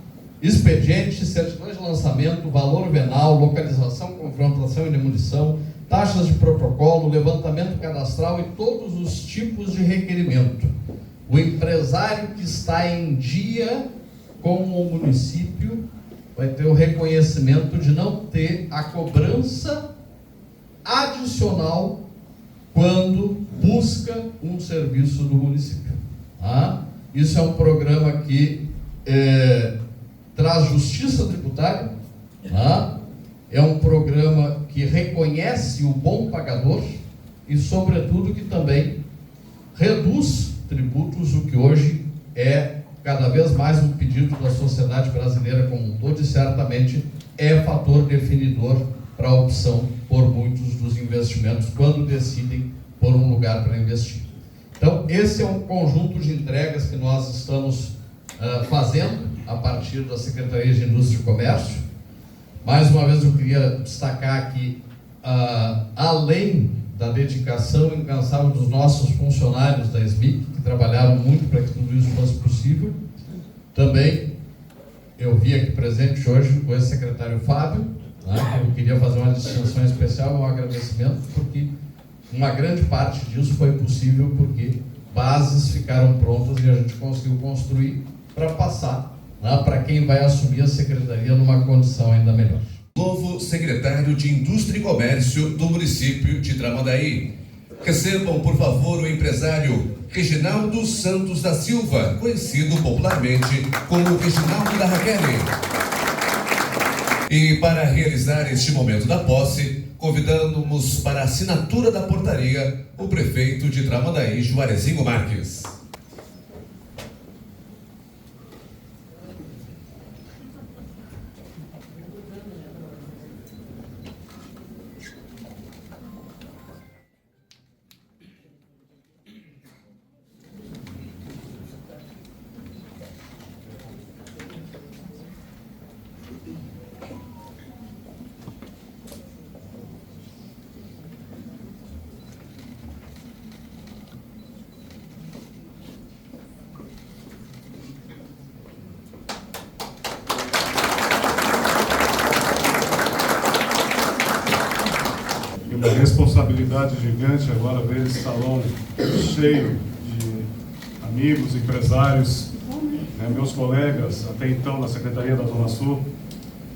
Speaker 13: Expediente, certidões de lançamento, valor venal, localização, confrontação e demolição, taxas de protocolo, levantamento cadastral e todos os tipos de requerimento. O empresário que está em dia com o município vai ter o reconhecimento de não ter a cobrança adicional quando busca um serviço do município. Tá? Isso é um programa que traz justiça tributária, tá? É um programa que reconhece o bom pagador e, sobretudo, que também reduz tributos, o que hoje é cada vez mais um pedido da sociedade brasileira como um todo e certamente é fator definidor para a opção por muitos dos investimentos quando decidem por um lugar para investir. Então, esse é um conjunto de entregas que nós estamos fazendo a partir da Secretaria de Indústria e Comércio. Mais uma vez eu queria destacar aqui, além da dedicação incansável dos nossos funcionários da SBIC, que trabalharam muito para que tudo isso fosse possível, também eu vi aqui presente hoje o ex-secretário Fábio, né? Eu queria fazer uma distinção especial, um agradecimento, porque uma grande parte disso foi possível porque bases ficaram prontas e a gente conseguiu construir para passar, né, para quem vai assumir a secretaria numa condição ainda melhor.
Speaker 1: Novo secretário de Indústria e Comércio do município de Tramandaí. Recebam, por favor, o empresário Reginaldo Santos da Silva, conhecido popularmente como Reginaldo da Raquel. E para realizar este momento da posse, convidamos para a assinatura da portaria o prefeito de Tramandaí, Juarezinho Marques.
Speaker 14: Uma responsabilidade gigante agora ver esse salão cheio de amigos, empresários, né, meus colegas até então na Secretaria da Zona Sul,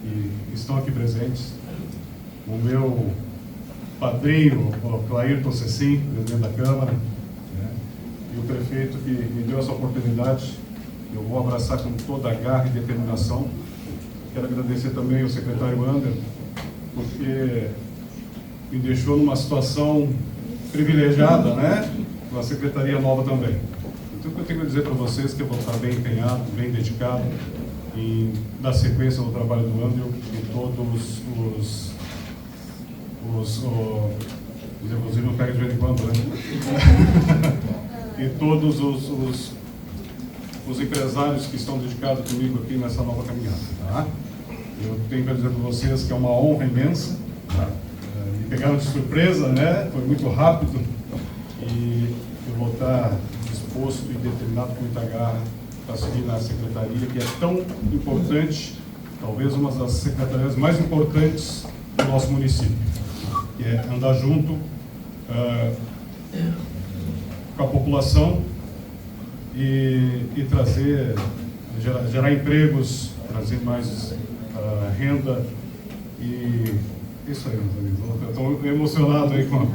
Speaker 14: que estão aqui presentes. O meu padrinho, o Clairton Cecim, presidente da Câmara, né, e o prefeito que me deu essa oportunidade, eu vou abraçar com toda a garra e determinação. Quero agradecer também ao secretário Ander, porque me deixou numa situação privilegiada, né? Com a secretaria nova também. Então, o que eu tenho a dizer para vocês é que eu vou estar bem empenhado, bem dedicado em dar sequência no trabalho do Andrew e todos inclusive não pega de vez em quando, né? E todos os empresários que estão dedicados comigo aqui nessa nova caminhada, tá? Eu tenho para dizer para vocês que é uma honra imensa, tá? Pegaram de surpresa, né? Foi muito rápido e eu vou estar disposto e determinado com muita garra para seguir na secretaria, que é tão importante, talvez uma das secretarias mais importantes do nosso município, que é andar junto com a população e trazer, gerar empregos, trazer mais renda e isso aí, meus amigos. Eu estou emocionado aí com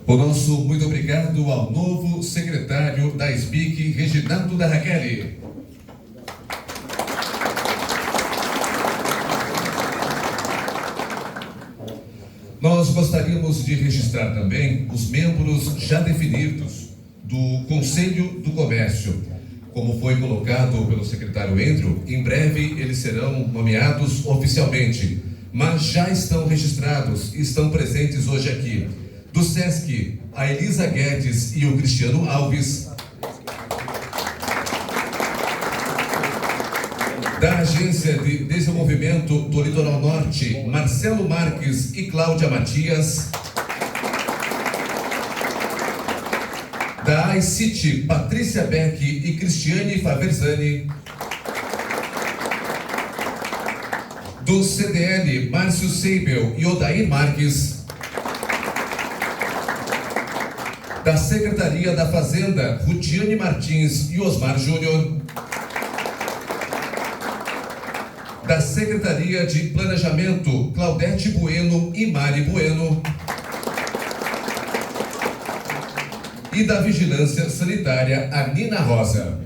Speaker 1: O nosso muito obrigado ao novo secretário da SBIC, Reginaldo da Raquel. Nós gostaríamos de registrar também os membros já definidos do Conselho do Comércio. Como foi colocado pelo secretário Andrew, em breve eles serão nomeados oficialmente, mas já estão registrados e estão presentes hoje aqui. Do SESC, a Elisa Guedes e o Cristiano Alves. Da Agência de Desenvolvimento do Litoral Norte, Marcelo Marques e Cláudia Matias. Da iCity, Patrícia Beck e Cristiane Faverzani. Do CDL, Márcio Seibel e Odair Marques. Da Secretaria da Fazenda, Rutiane Martins e Osmar Júnior. Da Secretaria de Planejamento, Claudete Bueno e Mari Bueno. E da Vigilância Sanitária, a Nina Rosa.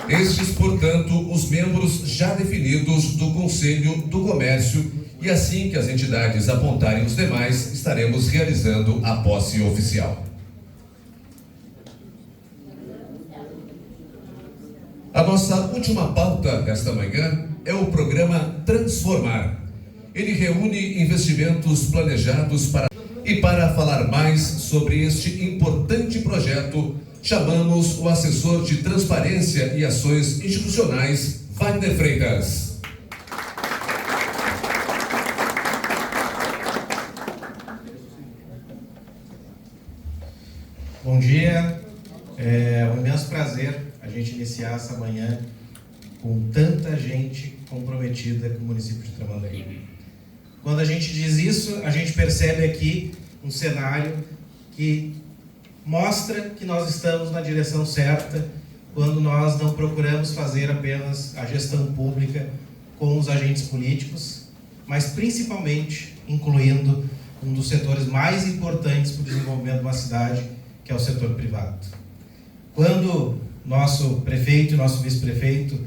Speaker 1: Estes, portanto, os membros já definidos do Conselho do Comércio, e assim que as entidades apontarem os demais, estaremos realizando a posse oficial. A nossa última pauta desta manhã é o programa Transformar. Ele reúne investimentos planejados para falar mais sobre este importante projeto, chamamos o assessor de Transparência e Ações Institucionais, Wagner Freitas.
Speaker 15: Bom dia, é um imenso prazer a gente iniciar essa manhã com tanta gente comprometida com o município de Tramandaí. Quando a gente diz isso, a gente percebe aqui um cenário que mostra que nós estamos na direção certa quando nós não procuramos fazer apenas a gestão pública com os agentes políticos, mas principalmente incluindo um dos setores mais importantes para o desenvolvimento de uma cidade, que é o setor privado. Quando nosso prefeito e nosso vice-prefeito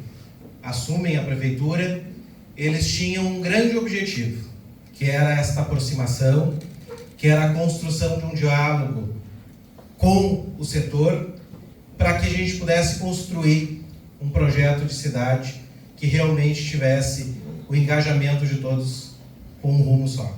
Speaker 15: assumem a prefeitura, eles tinham um grande objetivo, que era esta aproximação, que era a construção de um diálogo com o setor, para que a gente pudesse construir um projeto de cidade que realmente tivesse o engajamento de todos com um rumo só.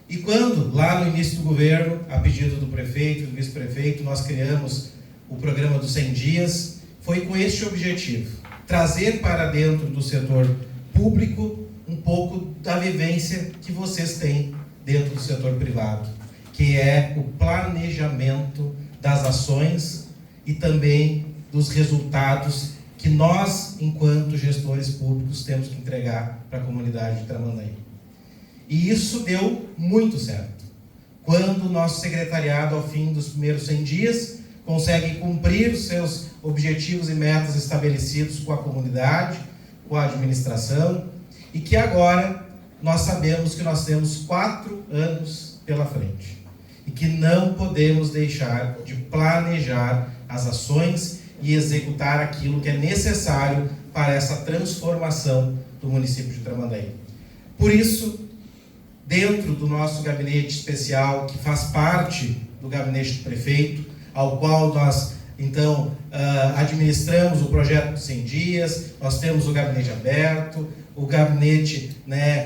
Speaker 15: E quando, lá no início do governo, a pedido do prefeito e do vice-prefeito, nós criamos o programa dos 100 dias, foi com este objetivo, trazer para dentro do setor público um pouco da vivência que vocês têm dentro do setor privado, que é o planejamento das ações e também dos resultados que nós, enquanto gestores públicos, temos que entregar para a comunidade de Tramandaí. E isso deu muito certo. Quando o nosso secretariado, ao fim dos primeiros 100 dias, consegue cumprir os seus objetivos e metas estabelecidos com a comunidade, com a administração, e que agora nós sabemos que nós temos 4 anos pela frente. E que não podemos deixar de planejar as ações e executar aquilo que é necessário para essa transformação do município de Tramandaí. Por isso, dentro do nosso gabinete especial, que faz parte do gabinete do prefeito, ao qual nós, então, administramos o projeto de 100 dias, nós temos o gabinete aberto, o gabinete,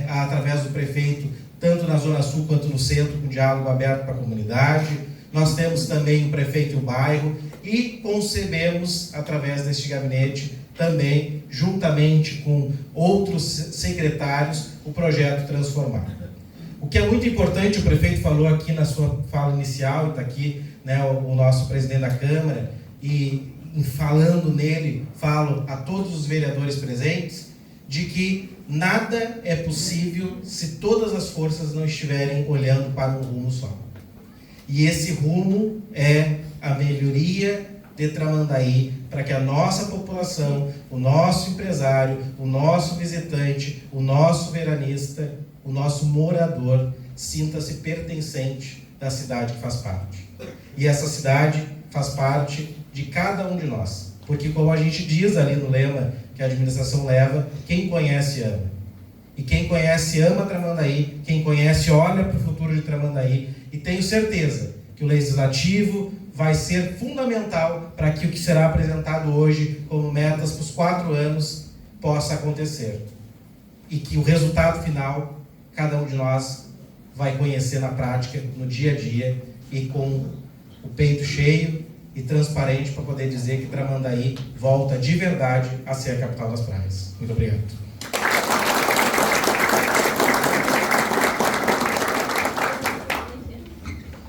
Speaker 15: através do prefeito, tanto na Zona Sul quanto no centro, com diálogo aberto para a comunidade. Nós temos também o prefeito e o bairro, e concebemos, através deste gabinete, também, juntamente com outros secretários, o projeto Transformar. O que é muito importante, o prefeito falou aqui na sua fala inicial, e está aqui o nosso presidente da Câmara, e falando nele, falo a todos os vereadores presentes, de que nada é possível se todas as forças não estiverem olhando para um rumo só. E esse rumo é a melhoria de Tramandaí, para que a nossa população, o nosso empresário, o nosso visitante, o nosso veranista, o nosso morador, sinta-se pertencente da cidade que faz parte. E essa cidade faz parte de cada um de nós. Porque, como a gente diz ali no lema que a administração leva, quem conhece ama. E quem conhece ama Tramandaí, quem conhece olha para o futuro de Tramandaí, e tenho certeza que o Legislativo vai ser fundamental para que o que será apresentado hoje como metas para os 4 anos possa acontecer. E que o resultado final, cada um de nós vai conhecer na prática, no dia a dia, e com o peito cheio e transparente para poder dizer que Tramandaí volta de verdade a ser a capital das praias. Muito obrigado.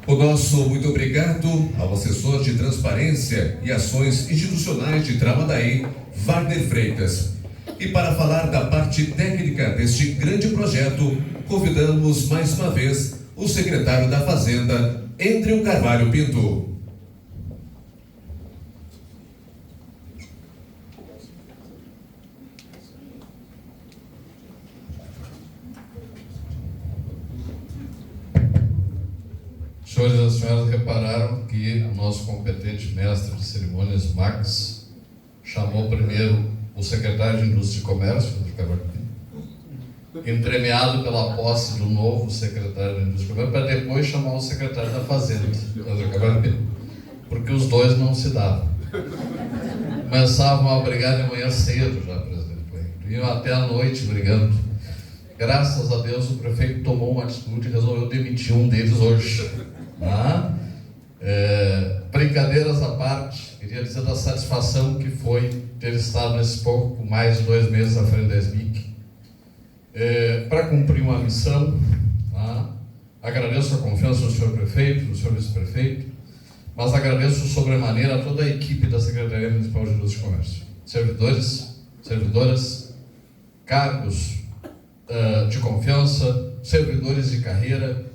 Speaker 1: O nosso muito obrigado ao assessor de Transparência e Ações Institucionais de Tramandaí, Wagner Freitas. E para falar da parte técnica deste grande projeto, convidamos mais uma vez o secretário da Fazenda, Andrew Carvalho Pinto.
Speaker 13: Senhores e senhoras repararam que o nosso competente mestre de cerimônias, Max, chamou primeiro o secretário de Indústria e Comércio, entremeado pela posse do novo secretário de Indústria e Comércio, para depois chamar o secretário da Fazenda, porque os dois não se davam. Começavam a brigar de manhã cedo já, presidente Cleiton, iam até a noite brigando. Graças a Deus o prefeito tomou uma atitude e resolveu demitir um deles hoje. Brincadeiras à parte, queria dizer da satisfação que foi ter estado nesses pouco mais de 2 meses à frente da SBIC para cumprir uma missão. Agradeço a confiança do senhor prefeito, do senhor vice-prefeito, mas agradeço sobremaneira a toda a equipe da Secretaria Municipal de Indústria e Comércio, servidores, servidoras, cargos de confiança, servidores de carreira,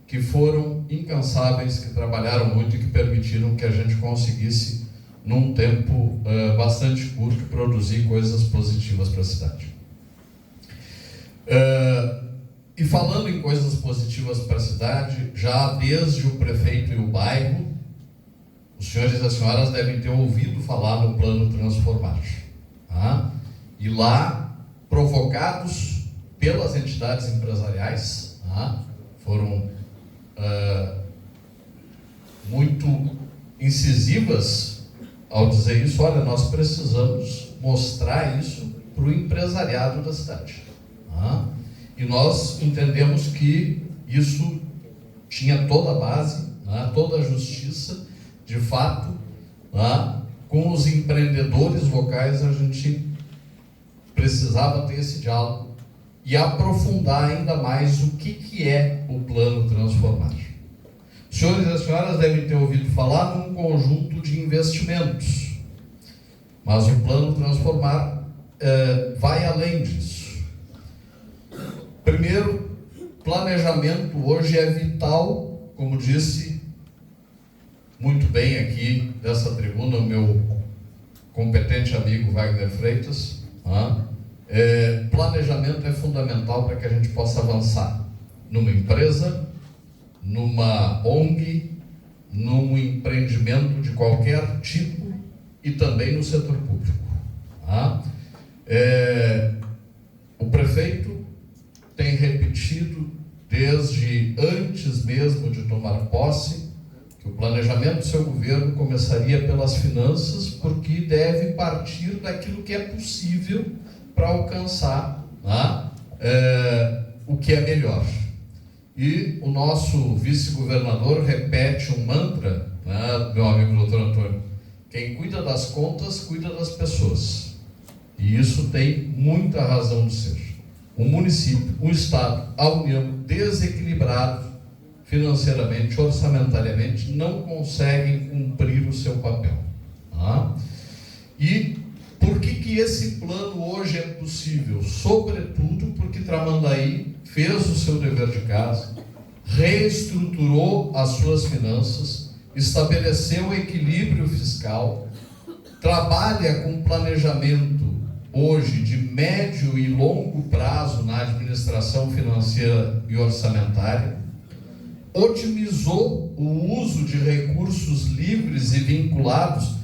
Speaker 13: que foram incansáveis, que trabalharam muito e que permitiram que a gente conseguisse, num tempo bastante curto, produzir coisas positivas para a cidade. E falando em coisas positivas para a cidade, já desde o prefeito e o bairro, os senhores e as senhoras devem ter ouvido falar no Plano Transformar. E lá, provocados pelas entidades empresariais, foram muito incisivas ao dizer isso. Olha, nós precisamos mostrar isso para o empresariado da cidade. E nós entendemos que isso tinha toda a base, toda a justiça, de fato, com os empreendedores locais a gente precisava ter esse diálogo e aprofundar ainda mais o que é o Plano Transformar. Os senhores e as senhoras devem ter ouvido falar num conjunto de investimentos, mas o Plano Transformar vai além disso. Primeiro, planejamento hoje é vital, como disse muito bem aqui dessa tribuna o meu competente amigo Wagner Freitas. Planejamento é fundamental para que a gente possa avançar numa empresa, numa ONG, num empreendimento de qualquer tipo e também no setor público. O prefeito tem repetido desde antes mesmo de tomar posse que o planejamento do seu governo começaria pelas finanças, porque deve partir daquilo que é possível para alcançar o que é melhor. E o nosso vice-governador repete um mantra, meu amigo doutor Antônio: quem cuida das contas, cuida das pessoas. E isso tem muita razão de ser. O município, o Estado, a União, desequilibrado financeiramente, orçamentariamente, não conseguem cumprir o seu papel. E por que esse plano hoje é possível? Sobretudo porque Tramandaí fez o seu dever de casa, reestruturou as suas finanças, estabeleceu o equilíbrio fiscal, trabalha com planejamento hoje de médio e longo prazo na administração financeira e orçamentária, otimizou o uso de recursos livres e vinculados.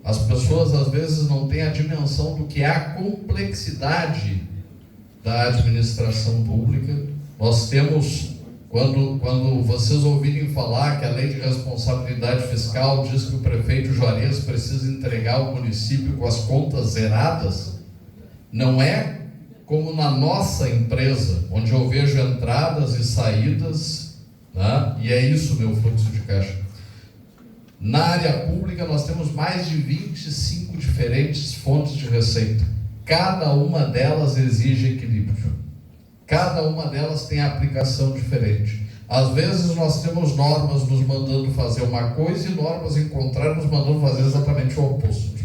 Speaker 13: As pessoas às vezes não têm a dimensão do que é a complexidade da administração pública. Nós temos, quando vocês ouvirem falar que a lei de responsabilidade fiscal diz que o prefeito Juarez precisa entregar ao município com as contas zeradas, não é como na nossa empresa, onde eu vejo entradas e saídas, e é isso meu fluxo de caixa. Na área pública nós temos mais de 25 diferentes fontes de receita. Cada uma delas exige equilíbrio. Cada uma delas tem aplicação diferente. Às vezes nós temos normas nos mandando fazer uma coisa e normas em contrário nos mandando fazer exatamente o oposto.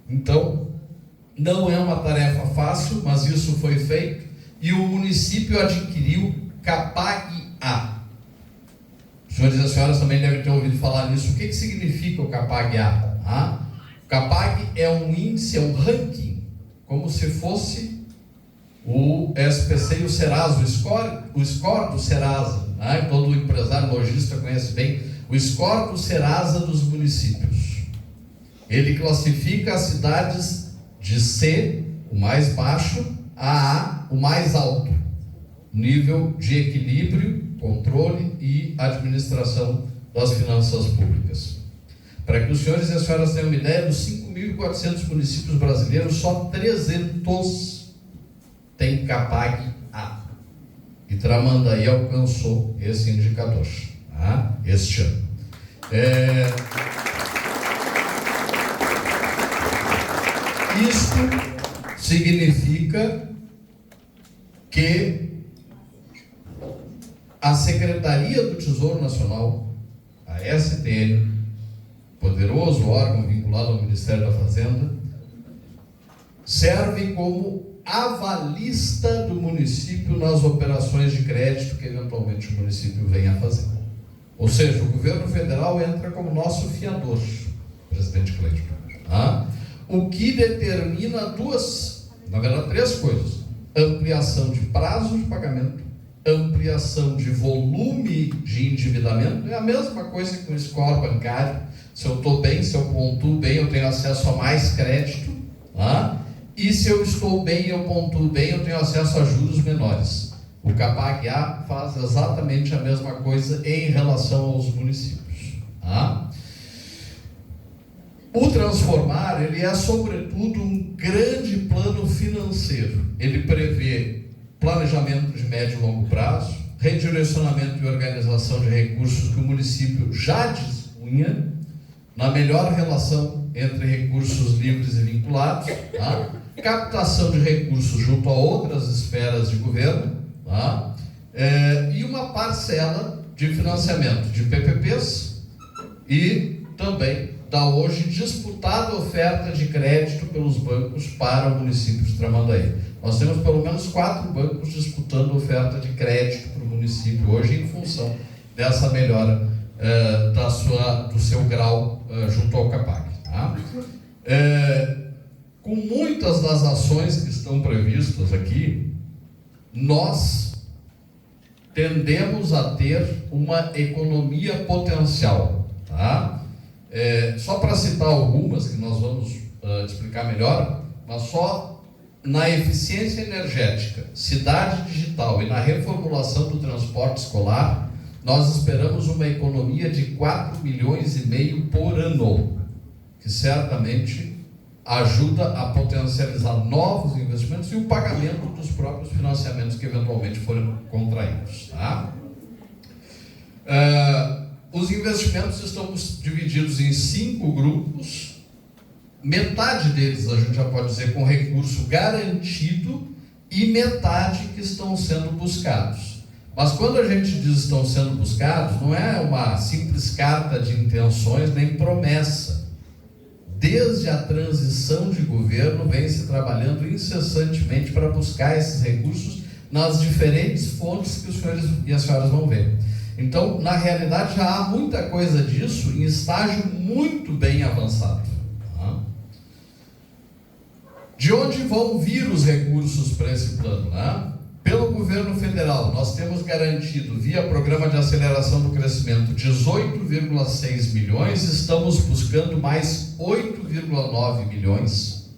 Speaker 13: Então, Não é uma tarefa fácil, mas isso foi feito e o município adquiriu CAPAG-A. Os senhores e as senhoras também devem ter ouvido falar nisso. O que significa o CAPAG-A? O CAPAG é um índice, é um ranking, como se fosse o SPC e o Serasa, o score do Serasa, né? Todo empresário lojista conhece bem o score do Serasa dos municípios. Ele classifica as cidades de C, o mais baixo, a A, o mais alto, nível de equilíbrio, controle e administração das finanças públicas. Para que os senhores e as senhoras tenham uma ideia, dos 5.400 municípios brasileiros, só 300 tem CAPAG-A. E Tramandaí alcançou esse indicador, tá? Este ano. Isto significa que a Secretaria do Tesouro Nacional, a STN, poderoso órgão vinculado ao Ministério da Fazenda, serve como avalista do município nas operações de crédito que eventualmente o município venha a fazer. Ou seja, o governo federal entra como nosso fiador, presidente Cleiton. Tá? O que determina três coisas: ampliação de prazo de pagamento, ampliação de volume de endividamento. É a mesma coisa que um score bancário. Se eu estou bem, se eu pontuo bem, eu tenho acesso a mais crédito. Tá? E se eu estou bem, eu pontuo bem, eu tenho acesso a juros menores. O CAPAG-A faz exatamente a mesma coisa em relação aos municípios. Tá? O Transformar, ele é sobretudo um grande plano financeiro. Ele prevê planejamento de médio e longo prazo, redirecionamento e organização de recursos que o município já dispunha, na melhor relação entre recursos livres e vinculados, tá? Captação de recursos junto a outras esferas de governo, tá? E uma parcela de financiamento de PPPs e também da hoje disputada oferta de crédito pelos bancos para o município de Tramandaí. Nós temos pelo menos 4 bancos disputando oferta de crédito para o município hoje em função dessa melhora do seu grau junto ao CAPAG. Tá? Com muitas das ações que estão previstas aqui, nós tendemos a ter uma economia potencial. Tá? Só para citar algumas que nós vamos explicar melhor, mas só na eficiência energética, cidade digital e na reformulação do transporte escolar, nós esperamos uma economia de 4,5 milhões por ano, que certamente ajuda a potencializar novos investimentos e o pagamento dos próprios financiamentos que eventualmente forem contraídos. Tá? Os investimentos estão divididos em 5 grupos, metade deles a gente já pode dizer com recurso garantido e metade que estão sendo buscados. Mas quando a gente diz estão sendo buscados, não é uma simples carta de intenções nem promessa. Desde a transição de governo vem se trabalhando incessantemente para buscar esses recursos nas diferentes fontes que os senhores e as senhoras vão ver. Então, na realidade, já há muita coisa disso em estágio muito bem avançado. Tá? De onde vão vir os recursos para esse plano? Né? Pelo governo federal, nós temos garantido, via Programa de Aceleração do Crescimento, 18,6 milhões, estamos buscando mais 8,9 milhões.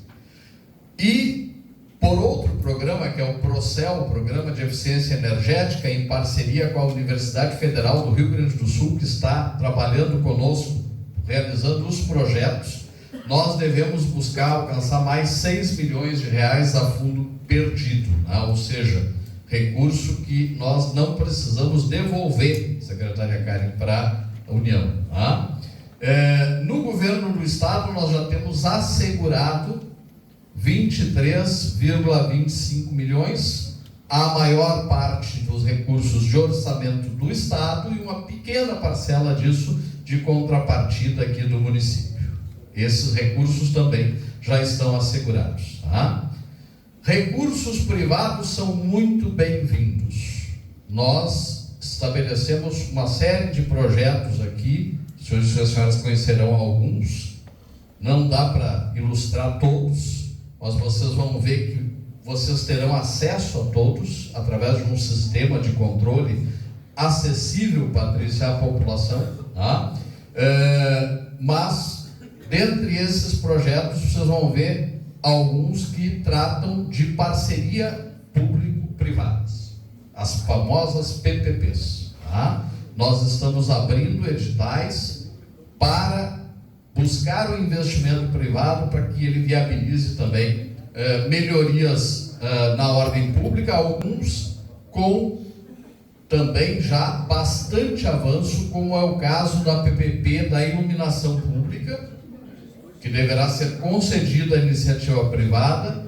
Speaker 13: E, por outro programa, que é o PROCEL, o Programa de Eficiência Energética, em parceria com a Universidade Federal do Rio Grande do Sul, que está trabalhando conosco, realizando os projetos, nós devemos buscar alcançar mais 6 milhões de reais a fundo perdido, né? Ou seja, recurso que nós não precisamos devolver, secretária Karen, para a União. Tá? No governo do Estado, nós já temos assegurado 23,25 milhões, a maior parte dos recursos de orçamento do Estado e uma pequena parcela disso de contrapartida aqui do município. esses recursos também já estão assegurados. Tá? Recursos privados são muito bem-vindos. Nós estabelecemos uma série de projetos aqui, os senhores e as senhoras conhecerão alguns, não dá para ilustrar todos, mas vocês vão ver que vocês terão acesso a todos através de um sistema de controle acessível, Patrícia, à população. Tá? Mas, dentre esses projetos, vocês vão ver alguns que tratam de parceria público-privadas, as famosas PPPs. Tá? Nós estamos abrindo editais para buscar o investimento privado para que ele viabilize também melhorias na ordem pública, alguns com também já bastante avanço, como é o caso da PPP da iluminação pública, que deverá ser concedida à iniciativa privada,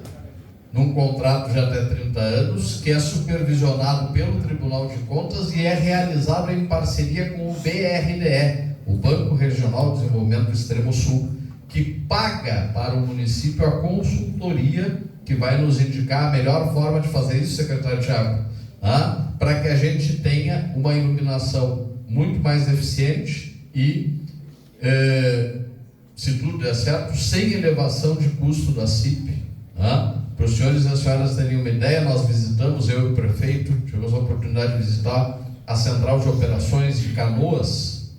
Speaker 13: num contrato de até 30 anos, que é supervisionado pelo Tribunal de Contas e é realizado em parceria com o BRDE, o Banco Regional de Desenvolvimento do Extremo Sul, que paga para o município a consultoria que vai nos indicar a melhor forma de fazer isso, secretário Thiago, tá? Para que a gente tenha uma iluminação muito mais eficiente e, se tudo der certo, sem elevação de custo da CIP. Tá? Para os senhores e as senhoras terem uma ideia, nós visitamos, eu e o prefeito, tivemos a oportunidade de visitar a Central de Operações de Canoas.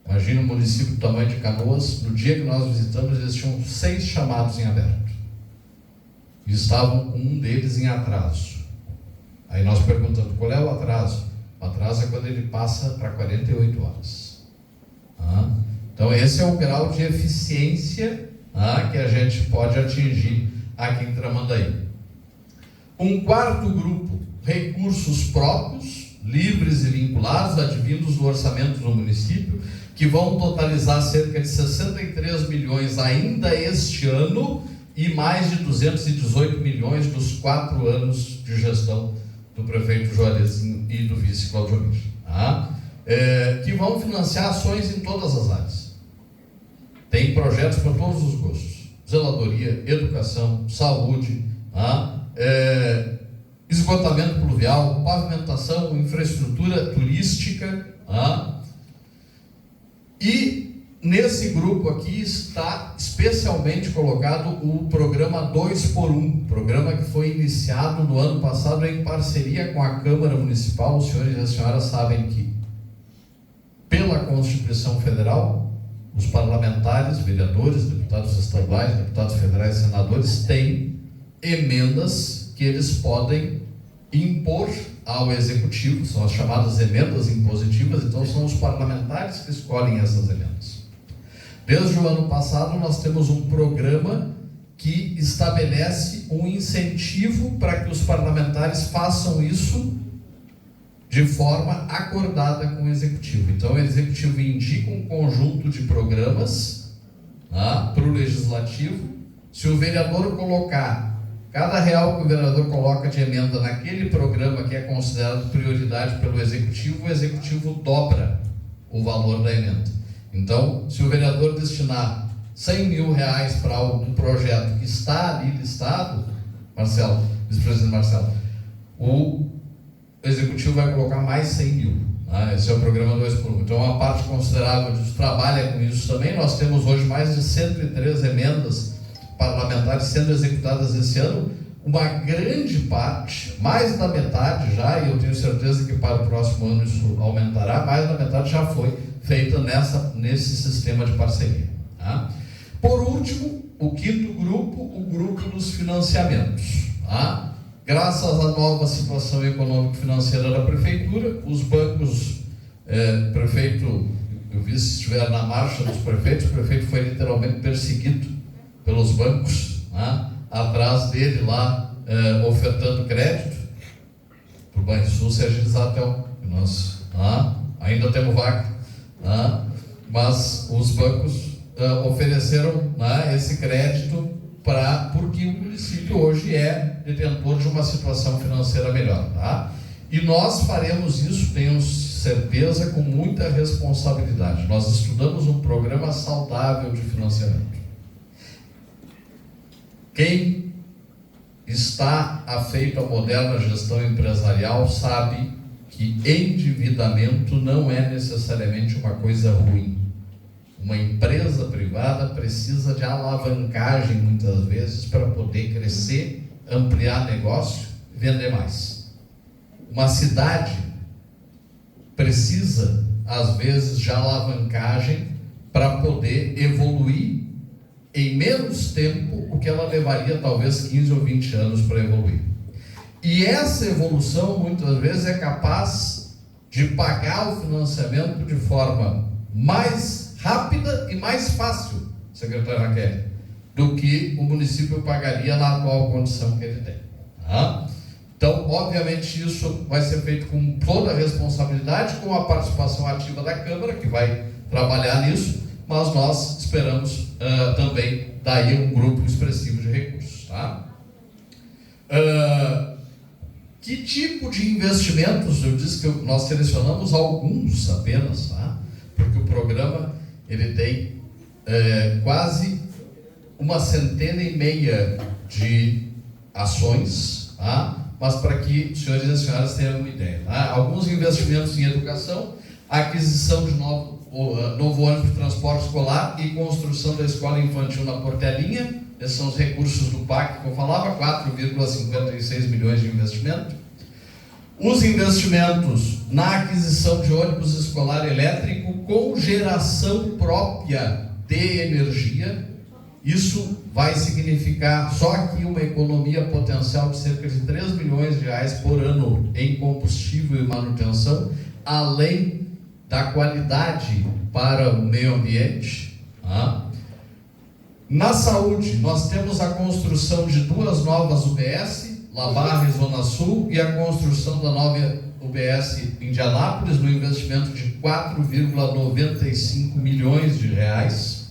Speaker 13: Imagina o município do tamanho de Canoas. No dia que nós visitamos, existiam 6 chamados em aberto. E estavam com um deles em atraso. Aí nós perguntamos, qual é o atraso? O atraso é quando ele passa para 48 horas. Então esse é o grau de eficiência que a gente pode atingir aqui em Tramandaí. Um quarto grupo, recursos próprios, livres e vinculados, advindos do orçamento do município, que vão totalizar cerca de 63 milhões ainda este ano e mais de 218 milhões dos 4 anos de gestão do prefeito Juarezinho e do vice Cláudio Mir, que vão financiar ações em todas as áreas. Tem projetos para todos os gostos: zeladoria, educação, saúde, esgotamento pluvial, pavimentação, infraestrutura turística. E nesse grupo aqui está especialmente colocado o programa 2x1, programa que foi iniciado no ano passado em parceria com a Câmara Municipal. Os senhores e as senhoras sabem que, pela Constituição Federal, os parlamentares, vereadores, deputados estaduais, deputados federais e senadores têm emendas que eles podem impor ao Executivo, são as chamadas emendas impositivas. Então são os parlamentares que escolhem essas emendas. Desde o ano passado nós temos um programa que estabelece um incentivo para que os parlamentares façam isso de forma acordada com o Executivo. Então o Executivo indica um conjunto de programas para o Legislativo. Se o vereador colocar, cada real que o vereador coloca de emenda naquele programa que é considerado prioridade pelo Executivo, o Executivo dobra o valor da emenda. Então, se o vereador destinar 100 mil reais para algum projeto que está ali listado, Marcelo, vice-presidente Marcelo, o Executivo vai colocar mais 100 mil. Esse é o programa 2x1. Então, uma parte considerável disso trabalha com isso também. Nós temos hoje mais de 103 emendas parlamentares sendo executadas esse ano, uma grande parte, mais da metade já, e eu tenho certeza que para o próximo ano isso aumentará, mais da metade já foi feita nesse sistema de parceria. Por último, o quinto grupo, o grupo dos financiamentos. Graças à nova situação econômico-financeira da Prefeitura, os bancos, prefeito, eu vi se estiver na marcha dos prefeitos, o prefeito foi literalmente perseguido pelos bancos, atrás dele lá, ofertando crédito para o Banrisul Sergizatel. Nós ainda temos vaga, mas os bancos ofereceram esse crédito porque o município hoje é detentor de uma situação financeira melhor. E nós faremos isso, tenho certeza, com muita responsabilidade. Nós estudamos um programa saudável de financiamento. Quem está afeito à moderna gestão empresarial sabe que endividamento não é necessariamente uma coisa ruim. Uma empresa privada precisa de alavancagem muitas vezes para poder crescer, ampliar negócio e vender mais. Uma cidade precisa, às vezes, de alavancagem para poder evoluir em menos tempo o que ela levaria talvez 15 ou 20 anos para evoluir. E essa evolução muitas vezes é capaz de pagar o financiamento de forma mais rápida e mais fácil, secretário Raquel, do que o município pagaria na atual condição que ele tem. Tá? Então, obviamente, isso vai ser feito com toda a responsabilidade, com a participação ativa da Câmara, que vai trabalhar nisso, mas nós esperamos também daí um grupo expressivo de recursos. Tá? Que tipo de investimentos? Eu disse que nós selecionamos alguns apenas, tá? Porque o programa ele tem quase 150 de ações, tá? Mas para que os senhores e as senhoras tenham uma ideia, tá? Alguns investimentos em educação, aquisição de novo ônibus de transporte escolar e construção da escola infantil na Portelinha. Esses são os recursos do PAC que eu falava, 4,56 milhões de investimento. Os investimentos na aquisição de ônibus escolar elétrico com geração própria de energia, isso vai significar só aqui uma economia potencial de cerca de 3 milhões de reais por ano em combustível e manutenção, além da qualidade para o meio ambiente. Tá? Na saúde, nós temos a construção de 2 novas UBS, La Barra e Zona Sul, e a construção da nova UBS Indianápolis, no investimento de 4,95 milhões de reais.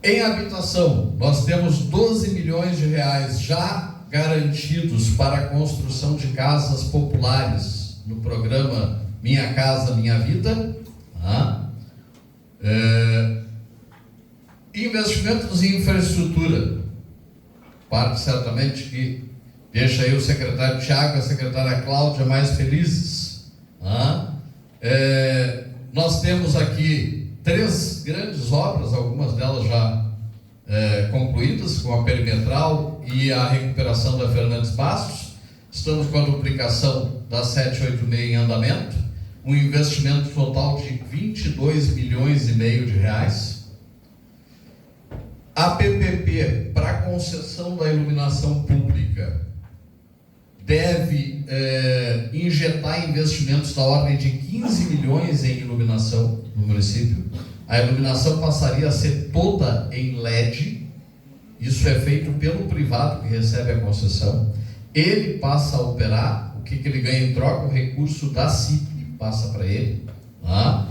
Speaker 13: Em habitação, nós temos 12 milhões de reais já garantidos para a construção de casas populares no programa Minha Casa Minha Vida. Tá? Investimentos em infraestrutura, parte certamente que deixa aí o secretário Tiago e a secretária Cláudia mais felizes. Tá? Nós temos aqui 3 grandes obras, algumas delas já concluídas, com a perimetral e a recuperação da Fernandes Bastos. Estamos com a duplicação da 786 em andamento, um investimento total de 22 milhões e meio de reais. A PPP para a concessão da iluminação pública deve injetar investimentos da ordem de 15 milhões em iluminação no município. A iluminação passaria a ser toda em LED. Isso é feito pelo privado que recebe a concessão. Ele passa a operar. O que ele ganha em troca? O recurso da CIP passa para ele. Tá?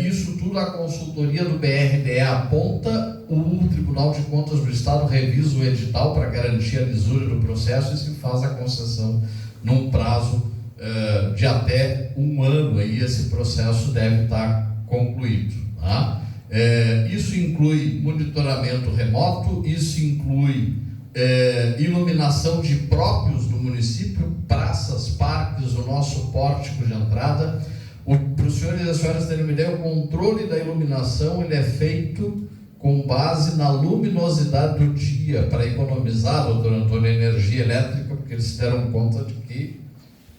Speaker 13: Isso tudo a consultoria do BRDE aponta, o Tribunal de Contas do Estado revisa o edital para garantir a lisura do processo e se faz a concessão num prazo de até 1 ano. Aí esse processo deve estar concluído. Tá? Isso inclui monitoramento remoto, isso inclui iluminação de próprios do município, praças, parques, o nosso pórtico de entrada. Para os senhores e as senhoras terem uma ideia, o controle da iluminação ele é feito com base na luminosidade do dia, para economizar, doutor Antônio, energia elétrica, porque eles se deram conta de que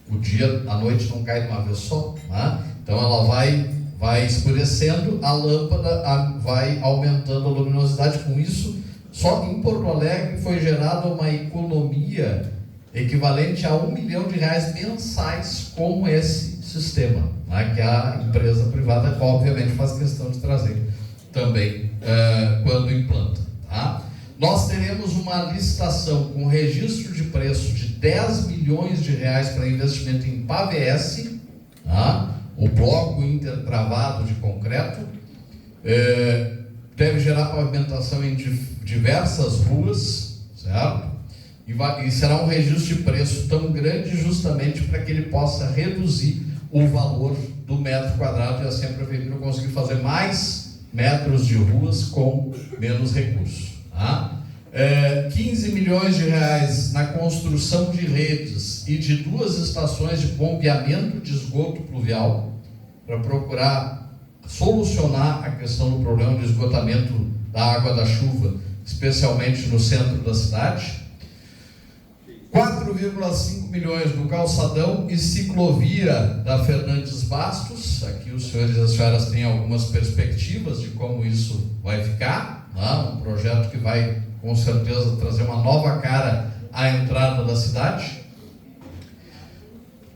Speaker 13: o dia, a noite não cai de uma vez só. Né? Então ela vai escurecendo, a lâmpada vai aumentando a luminosidade. Com isso, só em Porto Alegre foi gerada uma economia equivalente a 1 milhão de reais mensais com esse sistema, né, que a empresa privada obviamente faz questão de trazer também quando implanta. Tá? Nós teremos uma licitação com registro de preço de 10 milhões de reais para investimento em PAVS, tá? O bloco intertravado de concreto, deve gerar pavimentação em diversas ruas, certo? e será um registro de preço tão grande justamente para que ele possa reduzir o valor do metro quadrado e assim a prefeitura conseguir fazer mais metros de ruas com menos recursos. Tá? 15 milhões de reais na construção de redes e de 2 estações de bombeamento de esgoto pluvial para procurar solucionar a questão do problema de esgotamento da água da chuva, especialmente no centro da cidade. 4,5 milhões no calçadão e ciclovia da Fernandes Bastos. Aqui os senhores e as senhoras têm algumas perspectivas de como isso vai ficar, né? Um projeto que vai com certeza trazer uma nova cara à entrada da cidade.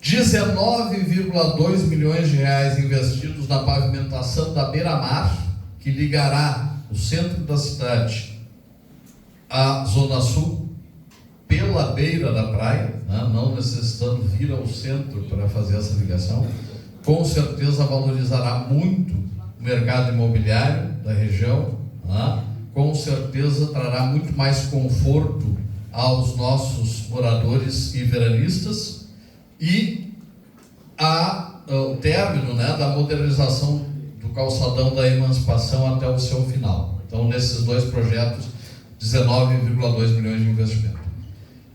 Speaker 13: 19,2 milhões de reais investidos na pavimentação da beira-mar, que ligará o centro da cidade à Zona Sul pela beira da praia, né? Não necessitando vir ao centro para fazer essa ligação. Com certeza valorizará muito o mercado imobiliário da região, né? Com certeza trará muito mais conforto aos nossos moradores e veranistas, e o término, né, da modernização do calçadão da Emancipação até o seu final. Então, nesses 2 projetos, 19,2 milhões de investimento.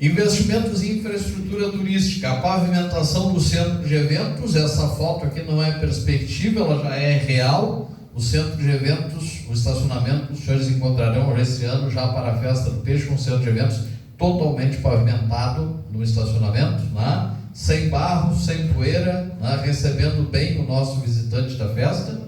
Speaker 13: Investimentos em infraestrutura turística, a pavimentação do centro de eventos. Essa foto aqui não é perspectiva, ela já é real. O centro de eventos, o estacionamento, os senhores encontrarão esse ano já para a festa do peixe, um centro de eventos totalmente pavimentado no estacionamento, né? Sem barro, sem poeira, né? Recebendo bem o nosso visitante da festa.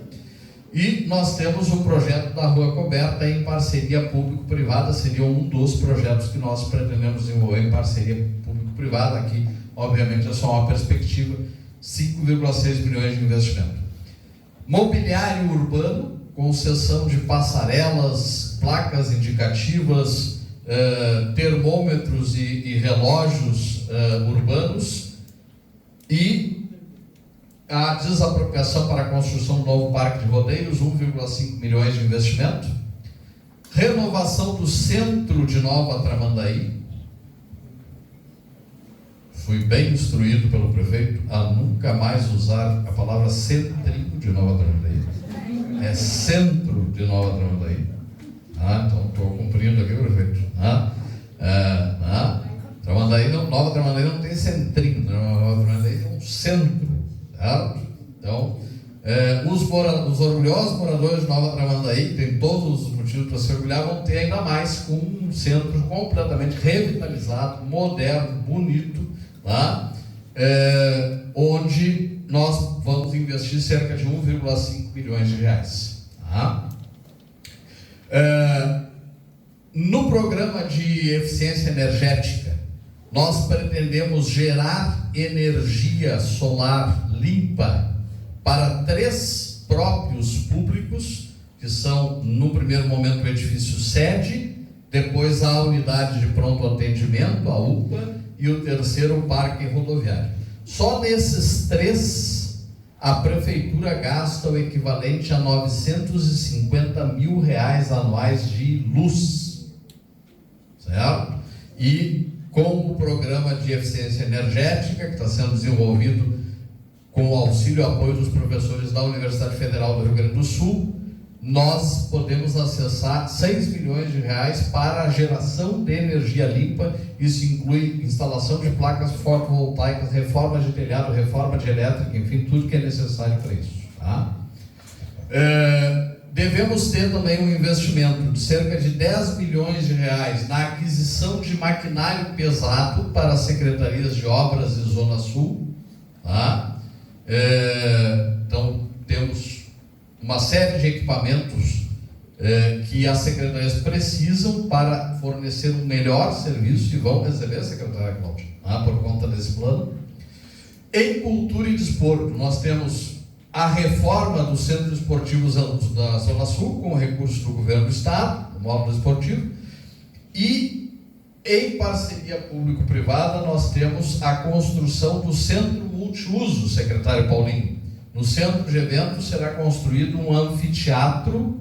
Speaker 13: E nós temos o projeto da Rua Coberta em parceria público-privada. Seria um dos projetos que nós pretendemos desenvolver em parceria público-privada. Aqui, obviamente, é só uma perspectiva, 5,6 milhões de investimento. Mobiliário urbano, concessão de passarelas, placas indicativas, termômetros e relógios urbanos, e a desapropriação para a construção do novo parque de rodeios, 1,5 milhões de investimento. Renovação do centro de Nova Tramandaí. Fui bem instruído pelo prefeito a nunca mais usar a palavra centrinho de Nova Tramandaí. É centro de Nova Tramandaí. Então estou cumprindo aqui, prefeito. Tramandaí não, Nova Tramandaí não tem centrinho, Nova Tramandaí tem um centro. Certo? Então, os orgulhosos moradores de Nova Tramandaí, que tem todos os motivos para se orgulhar, vão ter ainda mais, com um centro completamente revitalizado, moderno, bonito, tá? Onde nós vamos investir cerca de 1,5 milhões de reais. Tá? No programa de eficiência energética, nós pretendemos gerar energia solar limpa para 3 próprios públicos, que são, no primeiro momento, o edifício sede, depois a unidade de pronto atendimento, a UPA, e o terceiro, o parque rodoviário. Só nesses 3, a prefeitura gasta o equivalente a 950 mil reais anuais de luz, certo? E com o programa de eficiência energética, que está sendo desenvolvido com o auxílio e apoio dos professores da Universidade Federal do Rio Grande do Sul, nós podemos acessar 6 milhões de reais para a geração de energia limpa. Isso inclui instalação de placas fotovoltaicas, reforma de telhado, reforma de elétrica, enfim, tudo que é necessário para isso. Tá? Devemos ter também um investimento de cerca de 10 milhões de reais na aquisição de maquinário pesado para as secretarias de obras e Zona Sul. Tá? Então, temos uma série de equipamentos que as secretarias precisam para fornecer um melhor serviço, e vão receber a secretária Cláudia, tá? Por conta desse plano. Em cultura e desporto, nós temos a reforma dos centros esportivos da Zona Sul, com recursos do governo do estado, o módulo esportivo, e em parceria público-privada nós temos a construção do centro multiuso, secretário Paulinho. No centro de eventos será construído um anfiteatro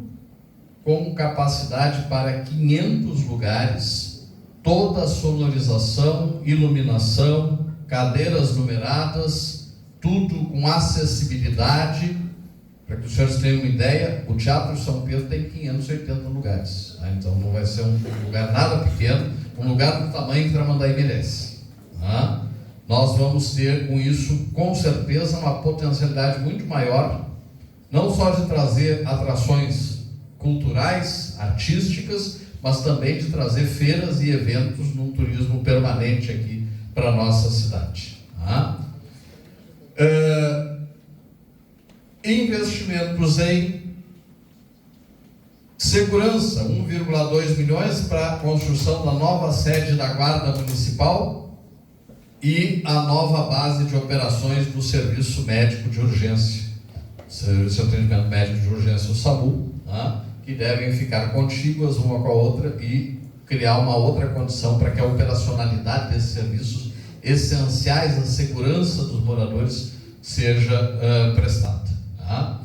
Speaker 13: com capacidade para 500 lugares, toda a sonorização, iluminação, cadeiras numeradas, tudo com acessibilidade. Para que os senhores tenham uma ideia, o Teatro São Pedro tem 580 lugares. Tá? Então não vai ser um lugar nada pequeno, um lugar do tamanho que Tramandaí merece. Tá? Nós vamos ter com isso, com certeza, uma potencialidade muito maior, não só de trazer atrações culturais, artísticas, mas também de trazer feiras e eventos num turismo permanente aqui para a nossa cidade. Tá? Investimentos em segurança, 1,2 milhões para a construção da nova sede da Guarda Municipal e a nova base de operações do Serviço Médico de Urgência, Serviço de Atendimento Médico de Urgência, o SAMU, tá? Que devem ficar contíguas uma com a outra e criar uma outra condição para que a operacionalidade desses serviços essenciais à segurança dos moradores seja prestada. Tá?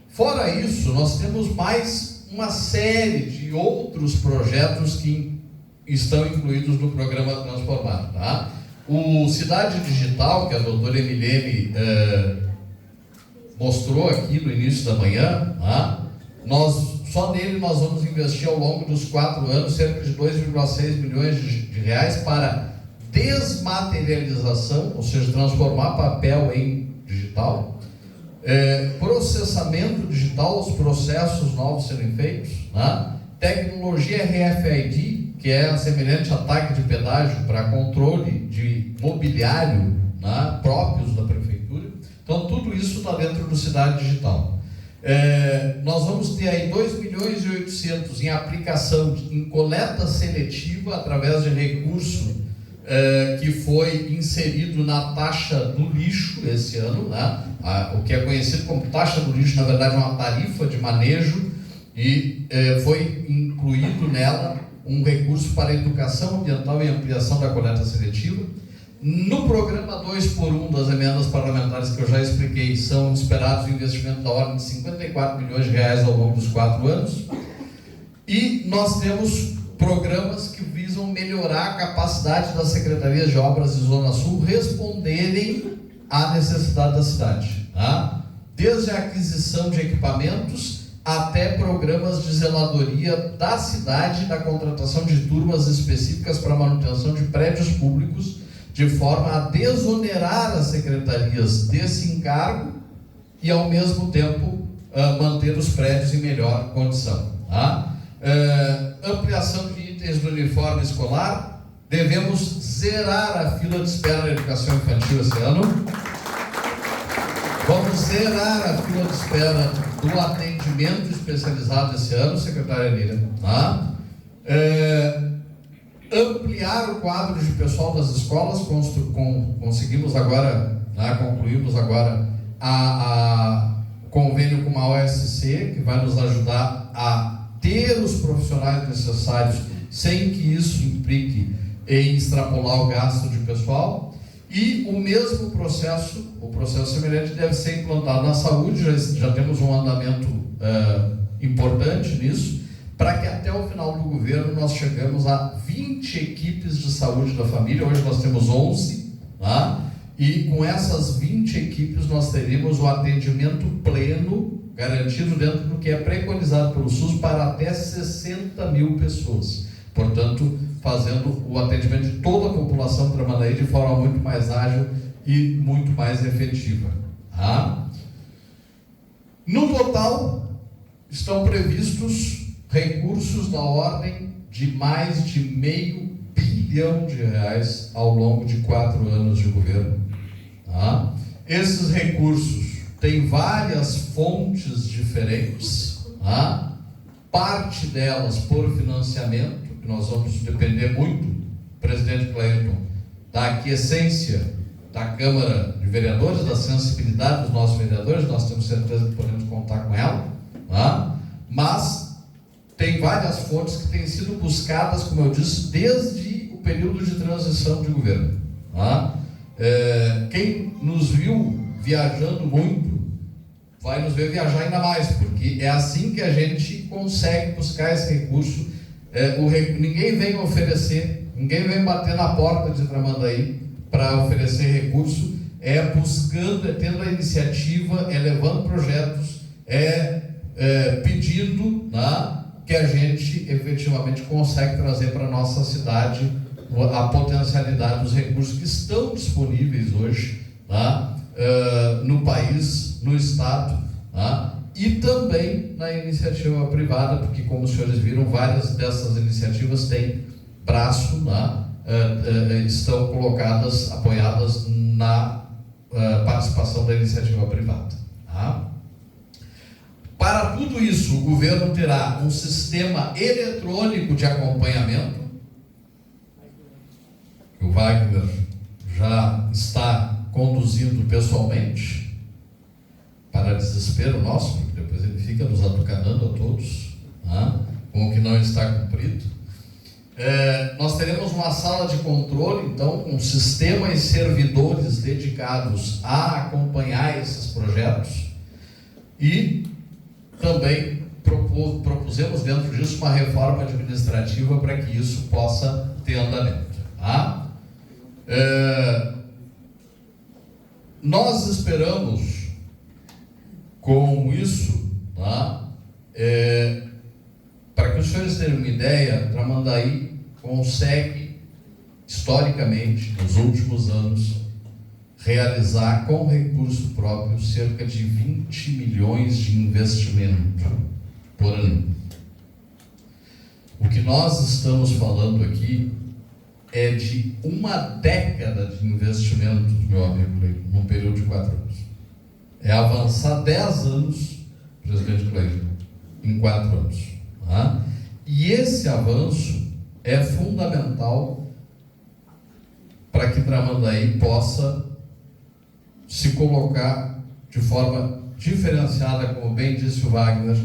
Speaker 13: Fora isso, nós temos mais uma série de outros projetos que estão incluídos no programa Transformar. Tá? O Cidade Digital, que a doutora Emilene mostrou aqui no início da manhã, tá? Só nele nós vamos investir ao longo dos 4 anos cerca de 2,6 milhões de reais para desmaterialização, ou seja, transformar papel em digital, processamento digital, os processos novos serem feitos, né? Tecnologia RFID, que é semelhante a tag de pedágio para controle de mobiliário, né, próprios da prefeitura. Então tudo isso está dentro do Cidade Digital. Nós vamos ter aí 2 milhões e 800 em aplicação em coleta seletiva através de recurso que foi inserido na taxa do lixo esse ano, né? O que é conhecido como taxa do lixo, na verdade é uma tarifa de manejo, e foi incluído nela um recurso para educação ambiental e ampliação da coleta seletiva. No programa 2x1 das emendas parlamentares que eu já expliquei, são esperados investimentos da ordem de 54 milhões de reais ao longo dos 4 anos. E nós temos programas que visam melhorar a capacidade das secretarias de obras de Zona Sul responderem à necessidade da cidade. Tá? Desde a aquisição de equipamentos até programas de zeladoria da cidade, da contratação de turmas específicas para manutenção de prédios públicos, de forma a desonerar as secretarias desse encargo e, ao mesmo tempo, manter os prédios em melhor condição. Tá? Ampliação de itens do uniforme escolar. Devemos zerar a fila de espera da educação infantil esse ano. Vamos zerar a fila de espera do atendimento especializado esse ano, secretária Nília. Tá? Ampliar o quadro de pessoal das escolas. Conseguimos agora, concluímos agora o convênio com a OSC, que vai nos ajudar a ter os profissionais necessários sem que isso implique em extrapolar o gasto de pessoal. E o mesmo processo, o processo semelhante, deve ser implantado na saúde. Já temos um andamento importante nisso, para que até o final do governo nós chegamos a 20 equipes de saúde da família. Hoje nós temos 11, tá? E com essas 20 equipes nós teríamos o atendimento pleno, garantido dentro do que é preconizado pelo SUS para até 60 mil pessoas. Portanto, fazendo o atendimento de toda a população de Tramandaí de forma muito mais ágil e muito mais efetiva. Tá? No total, estão previstos recursos da ordem de mais de R$500 bilhão ao longo de 4 anos de governo. Tá? Esses recursos têm várias fontes diferentes, tá? Parte delas por financiamento, que nós vamos depender muito, presidente Clayton, da aquiescência da Câmara de Vereadores, da sensibilidade dos nossos vereadores. Nós temos certeza que podemos contar com ela, tá? Mas tem várias fontes que têm sido buscadas, como eu disse, desde o período de transição de governo. Tá? Quem nos viu viajando muito vai nos ver viajar ainda mais, porque é assim que a gente consegue buscar esse recurso. Ninguém vem oferecer ninguém vem bater na porta de Tramandaí para oferecer recurso, buscando, tendo a iniciativa, levando projetos, pedindo, né, que a gente efetivamente consegue trazer para a nossa cidade a potencialidade dos recursos que estão disponíveis hoje, né, no país, no estado, né, e também na iniciativa privada, porque, como os senhores viram, várias dessas iniciativas têm braço, né, estão colocadas, apoiadas na participação da iniciativa privada. Tá? Para tudo isso, o governo terá um sistema eletrônico de acompanhamento, que o Wagner já está conduzindo pessoalmente, para desespero nosso, porque depois ele fica nos atucanando a todos, né, com o que não está cumprido. Nós teremos uma sala de controle, então, com sistema e servidores dedicados a acompanhar esses projetos, e também propusemos dentro disso uma reforma administrativa para que isso possa ter andamento. Tá? Nós esperamos, com isso, tá, para que os senhores tenham uma ideia, Tramandaí consegue, historicamente, nos últimos anos, realizar com recurso próprio cerca de 20 milhões de investimento por ano. O que nós estamos falando aqui é de uma década de investimentos, meu amigo Cleiton, num período de 4 anos. É avançar 10 anos, presidente Cleiton, em 4 anos. Tá? E esse avanço é fundamental para que Tramandaí possa se colocar de forma diferenciada, como bem disse o Wagner,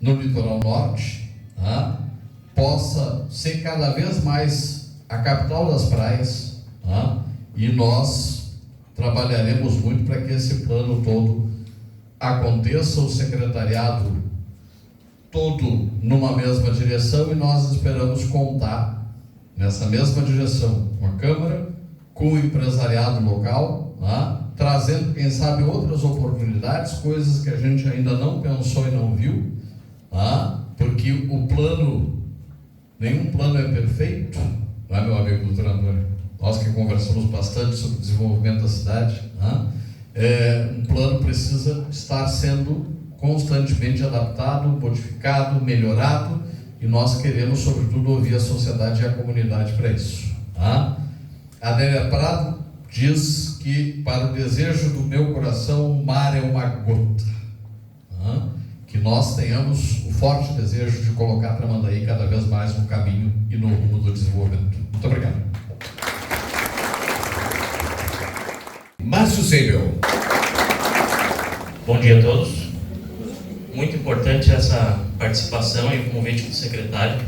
Speaker 13: no litoral norte, tá? Possa ser cada vez mais a capital das praias, tá? E nós trabalharemos muito para que esse plano todo aconteça, o secretariado todo numa mesma direção, e nós esperamos contar nessa mesma direção com a Câmara, com o empresariado local, tá? Trazendo, quem sabe, outras oportunidades, coisas que a gente ainda não pensou e não viu, tá? Porque o plano, nenhum plano é perfeito, não é, meu amigo doutor Antônio? Nós que conversamos bastante sobre o desenvolvimento da cidade, tá? Um plano precisa estar sendo constantemente adaptado, modificado, melhorado, e nós queremos, sobretudo, ouvir a sociedade e a comunidade para isso. Tá? A Adélia Prado diz que, para o desejo do meu coração, o mar é uma gota. Tá? Que nós tenhamos o forte desejo de colocar Tramandaí cada vez mais no caminho e no rumo do desenvolvimento. Muito obrigado.
Speaker 1: Márcio Seibel.
Speaker 16: Bom dia a todos. Muito importante essa participação e o convite do secretário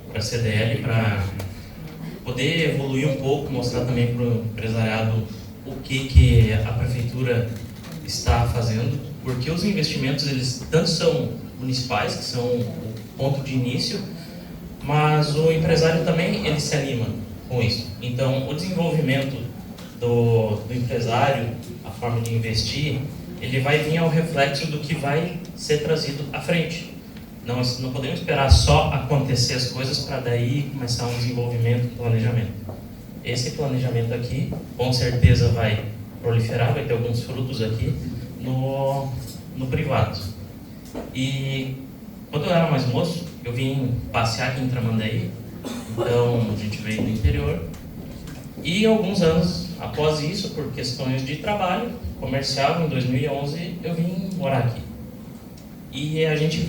Speaker 16: para a CDL, para poder evoluir um pouco, mostrar também para o empresariado o que a prefeitura está fazendo, porque os investimentos, eles tanto são municipais, que são o ponto de início, mas o empresário também, ele se anima com isso. Então, o desenvolvimento do empresário, a forma de investir, ele vai vir ao reflexo do que vai ser trazido à frente. Não podemos esperar só acontecer as coisas para daí começar um desenvolvimento, um planejamento. Esse planejamento aqui, com certeza vai proliferar, vai ter alguns frutos aqui no privado. E quando eu era mais moço, eu vim passear aqui em Tramandaí, então a gente veio do interior, e alguns anos após isso, por questões de trabalho comercial, em 2011, eu vim morar aqui. E a gente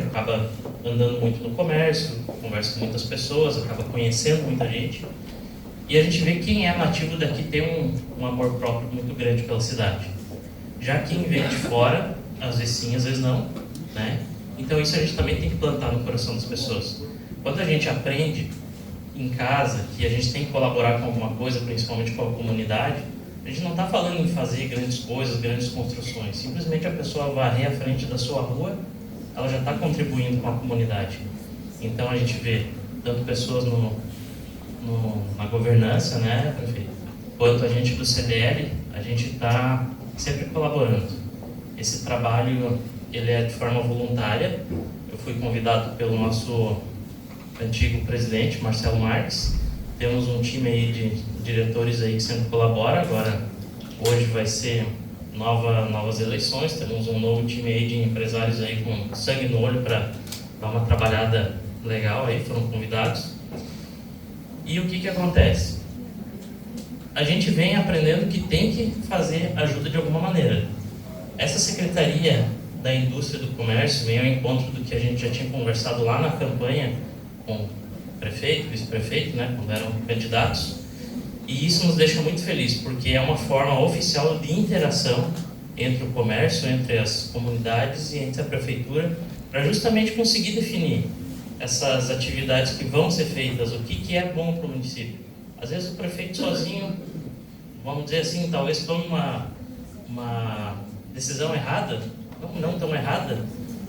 Speaker 16: acaba andando muito no comércio, conversa com muitas pessoas, acaba conhecendo muita gente. E a gente vê que quem é nativo daqui tem um amor próprio muito grande pela cidade. Já quem vem de fora, às vezes sim, às vezes não, né? Então isso a gente também tem que plantar no coração das pessoas. Quando a gente aprende em casa que a gente tem que colaborar com alguma coisa, principalmente com a comunidade, a gente não está falando em fazer grandes coisas, grandes construções. Simplesmente a pessoa varrer a frente da sua rua, ela já está contribuindo com a comunidade. Então a gente vê tanto pessoas na governança, né, prefeito? Quanto a gente do CDL, a gente está sempre colaborando. Esse trabalho, ele é de forma voluntária. Eu fui convidado pelo nosso antigo presidente, Marcelo Marques. Temos um time aí de diretores aí que sempre colabora. Agora, hoje vai ser novas eleições. Temos um novo time aí de empresários aí com sangue no olho para dar uma trabalhada legal aí, foram convidados. E o que acontece? A gente vem aprendendo que tem que fazer ajuda de alguma maneira. Essa Secretaria da Indústria e do Comércio vem ao encontro do que a gente já tinha conversado lá na campanha com o prefeito, vice-prefeito, né, quando eram candidatos. E isso nos deixa muito felizes, porque é uma forma oficial de interação entre o comércio, entre as comunidades e entre a prefeitura, para justamente conseguir definir essas atividades que vão ser feitas, o que é bom para o município. Às vezes o prefeito sozinho, vamos dizer assim, talvez tome uma decisão errada, não tão errada,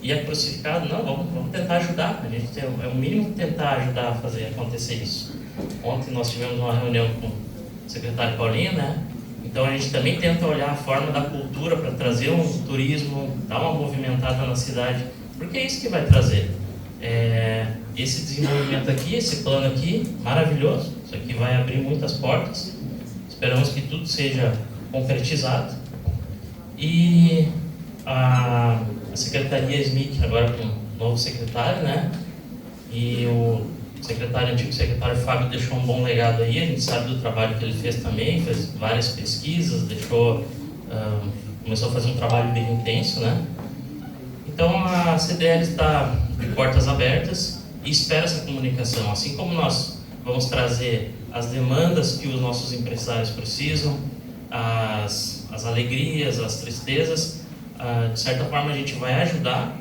Speaker 16: e é crucificado. Não, vamos tentar ajudar, a gente é o mínimo tentar ajudar a fazer acontecer isso. Ontem nós tivemos uma reunião com o secretário Paulinho, né? Então a gente também tenta olhar a forma da cultura para trazer um turismo, dar uma movimentada na cidade, porque é isso que vai trazer. Esse desenvolvimento aqui, esse plano aqui, maravilhoso. Isso aqui vai abrir muitas portas. Esperamos que tudo seja concretizado. E a Secretaria SMIC, agora com o novo secretário, né? E o antigo secretário Fábio deixou um bom legado aí. A gente sabe do trabalho que ele fez também, fez várias pesquisas, começou a fazer um trabalho bem intenso, né? Então a CDL está de portas abertas e espera essa comunicação. Assim como nós vamos trazer as demandas que os nossos empresários precisam, as alegrias, as tristezas, de certa forma a gente vai ajudar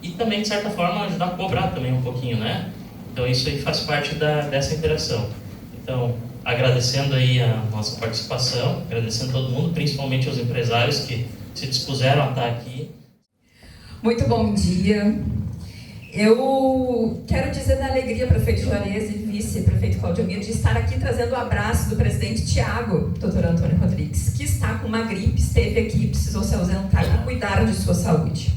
Speaker 16: e também de certa forma ajudar a cobrar também um pouquinho, né? Então isso aí faz parte dessa interação. Então, agradecendo aí a nossa participação, agradecendo a todo mundo, principalmente aos empresários que se dispuseram a estar aqui.
Speaker 17: Muito bom dia. Eu quero dizer da alegria, prefeito Juarez e vice-prefeito Claudiomir, de estar aqui trazendo o abraço do presidente Tiago, doutor Antônio Rodrigues, que está com uma gripe, esteve aqui, precisou se ausentar para cuidar de sua saúde.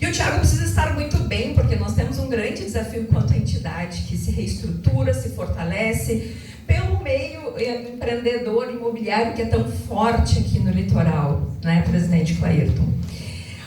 Speaker 17: E o Tiago precisa estar muito bem, porque nós temos um grande desafio quanto à entidade, que se reestrutura, se fortalece, pelo meio empreendedor imobiliário que é tão forte aqui no litoral, né, presidente Clairton?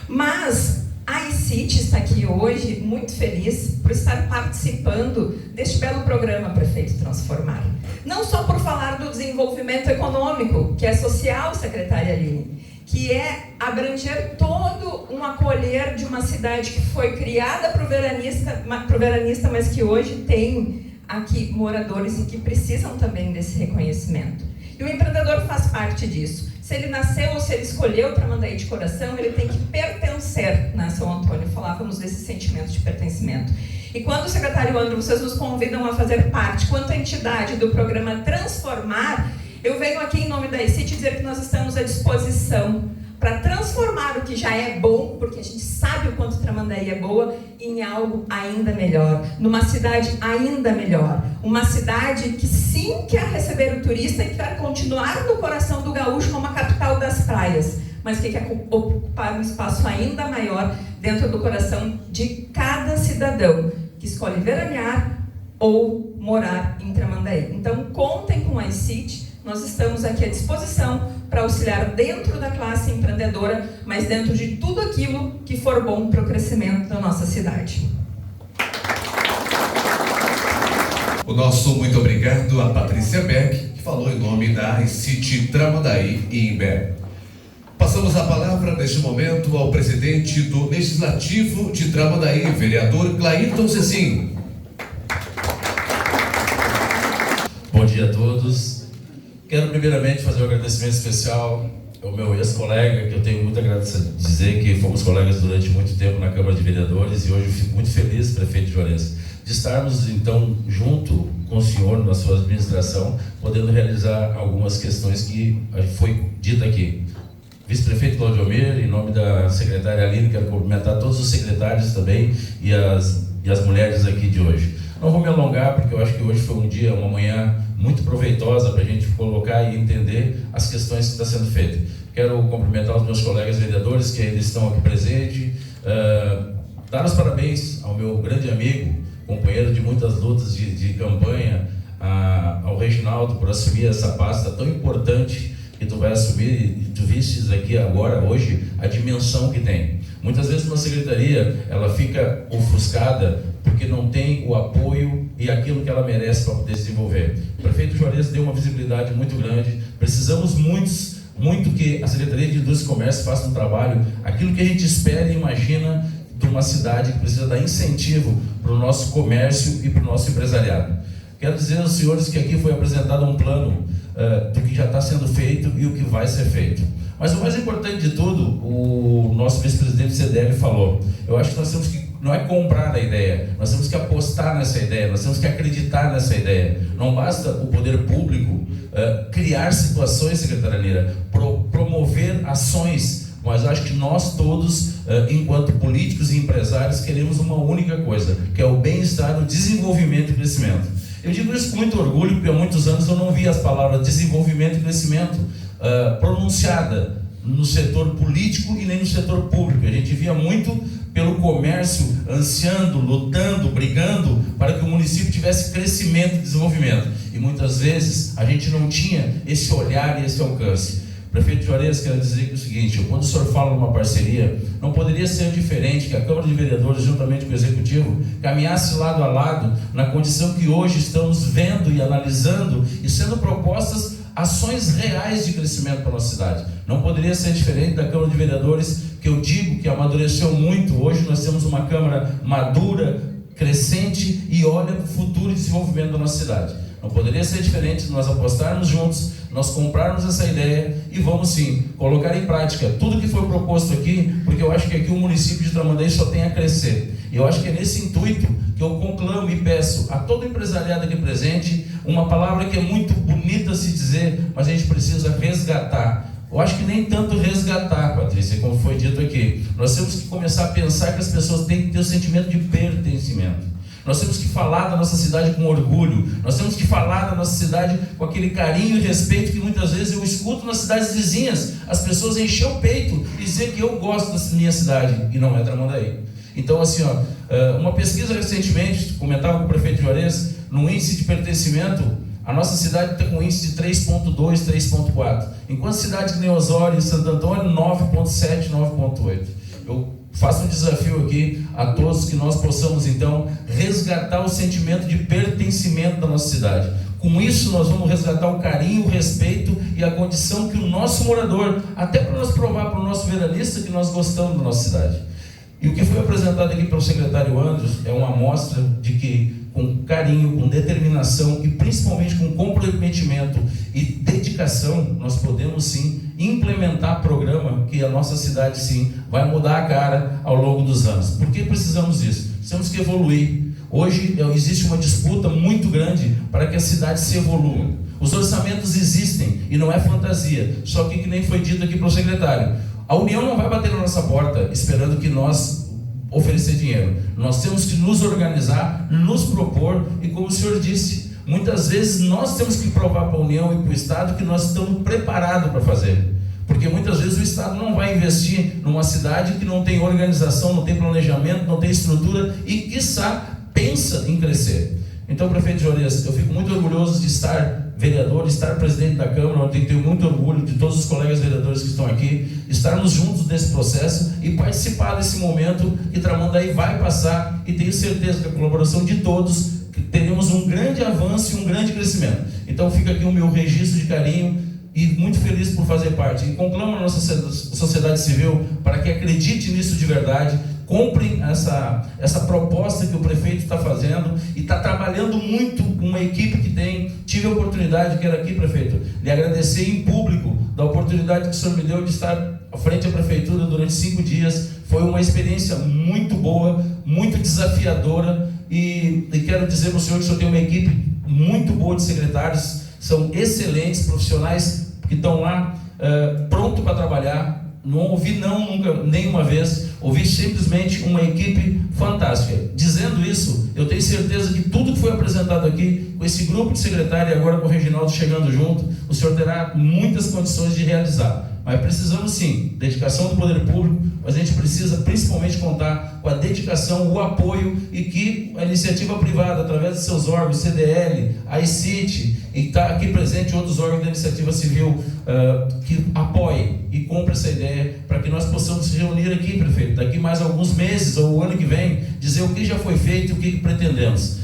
Speaker 17: Mas a ICIT está aqui hoje muito feliz por estar participando deste belo programa Prefeito Transformar. Não só por falar do desenvolvimento econômico, que é social, secretária Aline, que é abranger todo um acolher de uma cidade que foi criada para o veranista, mas que hoje tem aqui moradores e que precisam também desse reconhecimento. E o empreendedor faz parte disso. Se ele nasceu ou se ele escolheu Tramandaí de coração, ele tem que pertencer, né, São Antônio? Falávamos desse sentimento de pertencimento. E quando, secretário André, vocês nos convidam a fazer parte, quanto à entidade do programa Transformar, eu venho aqui em nome da ICIT dizer que nós estamos à disposição para transformar o que já é bom, porque a gente sabe o quanto Tramandaí é boa, em algo ainda melhor, numa cidade ainda melhor. Uma cidade que sim quer receber o turista e quer continuar no coração do gaúcho como a capital das praias, mas que quer ocupar um espaço ainda maior dentro do coração de cada cidadão que escolhe veranear ou morar em Tramandaí. Então, contem com a ICIT. Nós estamos aqui à disposição para auxiliar dentro da classe empreendedora, mas dentro de tudo aquilo que for bom para o crescimento da nossa cidade.
Speaker 1: O nosso muito obrigado a Patrícia Beck, que falou em nome da ICIT Tramandaí e Imbé. Passamos a palavra neste momento ao presidente do Legislativo de Tramandaí, vereador Clairton Cecim.
Speaker 18: Bom dia a todos. Quero primeiramente fazer um agradecimento especial ao meu ex-colega, que eu tenho muito a dizer que fomos colegas durante muito tempo na Câmara de Vereadores, e hoje eu fico muito feliz, prefeito Juarez, de estarmos então junto com o senhor na sua administração, podendo realizar algumas questões que foi dita aqui. Vice-prefeito Claudiomir, em nome da secretária Aline, quero cumprimentar todos os secretários também e as mulheres aqui de hoje. Não vou me alongar, porque eu acho que hoje foi um dia, uma manhã muito proveitosa para a gente colocar e entender as questões que estão sendo feitas. Quero cumprimentar os meus colegas vereadores que ainda estão aqui presentes, dar os parabéns ao meu grande amigo, companheiro de muitas lutas de campanha, ao Reginaldo, por assumir essa pasta tão importante que tu vai assumir, e tu vistes aqui agora, hoje, a dimensão que tem. Muitas vezes uma secretaria, ela fica ofuscada porque não tem o apoio e aquilo que ela merece para poder se desenvolver. O prefeito Juarez deu uma visibilidade muito grande, precisamos muito que a Secretaria de Indústria e Comércio faça um trabalho, aquilo que a gente espera e imagina de uma cidade que precisa dar incentivo para o nosso comércio e para o nosso empresariado. Quero dizer aos senhores que aqui foi apresentado um plano do que já está sendo feito e o que vai ser feito. Mas o mais importante de tudo, o nosso vice-presidente do CDL falou, eu acho que nós temos que, não é comprar a ideia, nós temos que apostar nessa ideia, nós temos que acreditar nessa ideia. Não basta o poder público criar situações, secretária Nira, promover ações, mas eu acho que nós todos, enquanto políticos e empresários, queremos uma única coisa, que é o bem-estar, o desenvolvimento e crescimento. Eu digo isso com muito orgulho, porque há muitos anos eu não vi as palavras desenvolvimento e crescimento pronunciada no setor político e nem no setor público. A gente via muito pelo comércio ansiando, lutando, brigando para que o município tivesse crescimento e desenvolvimento. E muitas vezes a gente não tinha esse olhar e esse alcance. Prefeito Juarez, quero dizer que é o seguinte, quando o senhor fala numa parceria, não poderia ser diferente que a Câmara de Vereadores, juntamente com o Executivo, caminhasse lado a lado na condição que hoje estamos vendo e analisando e sendo propostas ações reais de crescimento para a nossa cidade. Não poderia ser diferente da Câmara de Vereadores, que eu digo que amadureceu muito. Hoje nós temos uma Câmara madura, crescente e olha para o futuro e desenvolvimento da nossa cidade. Não poderia ser diferente de nós apostarmos juntos, nós comprarmos essa ideia e vamos sim colocar em prática tudo que foi proposto aqui, porque eu acho que aqui o município de Tramandaí só tem a crescer. E eu acho que é nesse intuito que eu conclamo e peço a todo empresariado aqui presente uma palavra que é muito bonita a se dizer, mas a gente precisa resgatar. Eu acho que nem tanto resgatar, Patrícia, como foi dito aqui. Nós temos que começar a pensar que as pessoas têm que ter o sentimento de pertencimento. Nós temos que falar da nossa cidade com orgulho. Nós temos que falar da nossa cidade com aquele carinho e respeito que muitas vezes eu escuto nas cidades vizinhas. As pessoas enchem o peito e dizer que eu gosto da minha cidade e não é Tramandaí. Então, assim, uma pesquisa recentemente, comentava com o prefeito Juarez, no índice de pertencimento, a nossa cidade está com um índice de 3,2, 3,4. Enquanto cidades que nem Osório e Santo Antônio, 9,7, 9,8. Eu faço um desafio aqui a todos que nós possamos, então, resgatar o sentimento de pertencimento da nossa cidade. Com isso, nós vamos resgatar o carinho, o respeito e a condição que o nosso morador, até para nós provar para o nosso veranista que nós gostamos da nossa cidade. E o que foi apresentado aqui pelo secretário Andros é uma amostra de que, com carinho, com determinação e principalmente com comprometimento e dedicação, nós podemos sim implementar programa que a nossa cidade sim vai mudar a cara ao longo dos anos. Por que precisamos disso? Temos que evoluir. Hoje existe uma disputa muito grande para que a cidade se evolua. Os orçamentos existem e não é fantasia. Só que nem foi dito aqui pelo secretário, a União não vai bater na nossa porta esperando que nós oferecer dinheiro. Nós temos que nos organizar, nos propor e, como o senhor disse, muitas vezes nós temos que provar para a União e para o Estado que nós estamos preparados para fazer. Porque muitas vezes o Estado não vai investir numa cidade que não tem organização, não tem planejamento, não tem estrutura e, quiçá, pensa em crescer. Então, prefeito Juarez, eu fico muito orgulhoso de estar vereador, estar presidente da Câmara, eu tenho muito orgulho de todos os colegas vereadores que estão aqui, estarmos juntos nesse processo e participar desse momento que Tramandaí vai passar, e tenho certeza que a colaboração de todos, que teremos um grande avanço e um grande crescimento. Então fica aqui o meu registro de carinho e muito feliz por fazer parte. E conclamo a nossa sociedade civil para que acredite nisso de verdade, comprem essa proposta que o prefeito está fazendo e está trabalhando muito com uma equipe que tem. Tive a oportunidade, quero aqui, prefeito, lhe agradecer em público da oportunidade que o senhor me deu de estar à frente da prefeitura durante 5 dias. Foi uma experiência muito boa, muito desafiadora e quero dizer para o senhor que o senhor tem uma equipe muito boa de secretários, são excelentes profissionais que estão lá pronto para trabalhar. não ouvi nunca, nenhuma vez, ouvi simplesmente uma equipe fantástica. Dizendo isso, eu tenho certeza que tudo que foi apresentado aqui, com esse grupo de secretário e agora com o Reginaldo chegando junto, o senhor terá muitas condições de realizar. Mas precisamos sim, dedicação do poder público, mas a gente precisa principalmente contar com a dedicação, o apoio e que a iniciativa privada, através de seus órgãos, CDL, a ICIT, e está aqui presente outros órgãos da iniciativa civil, que apoiem e comprem essa ideia para que nós possamos se reunir aqui, prefeito, daqui mais alguns meses ou o ano que vem, dizer o que já foi feito e o que pretendemos.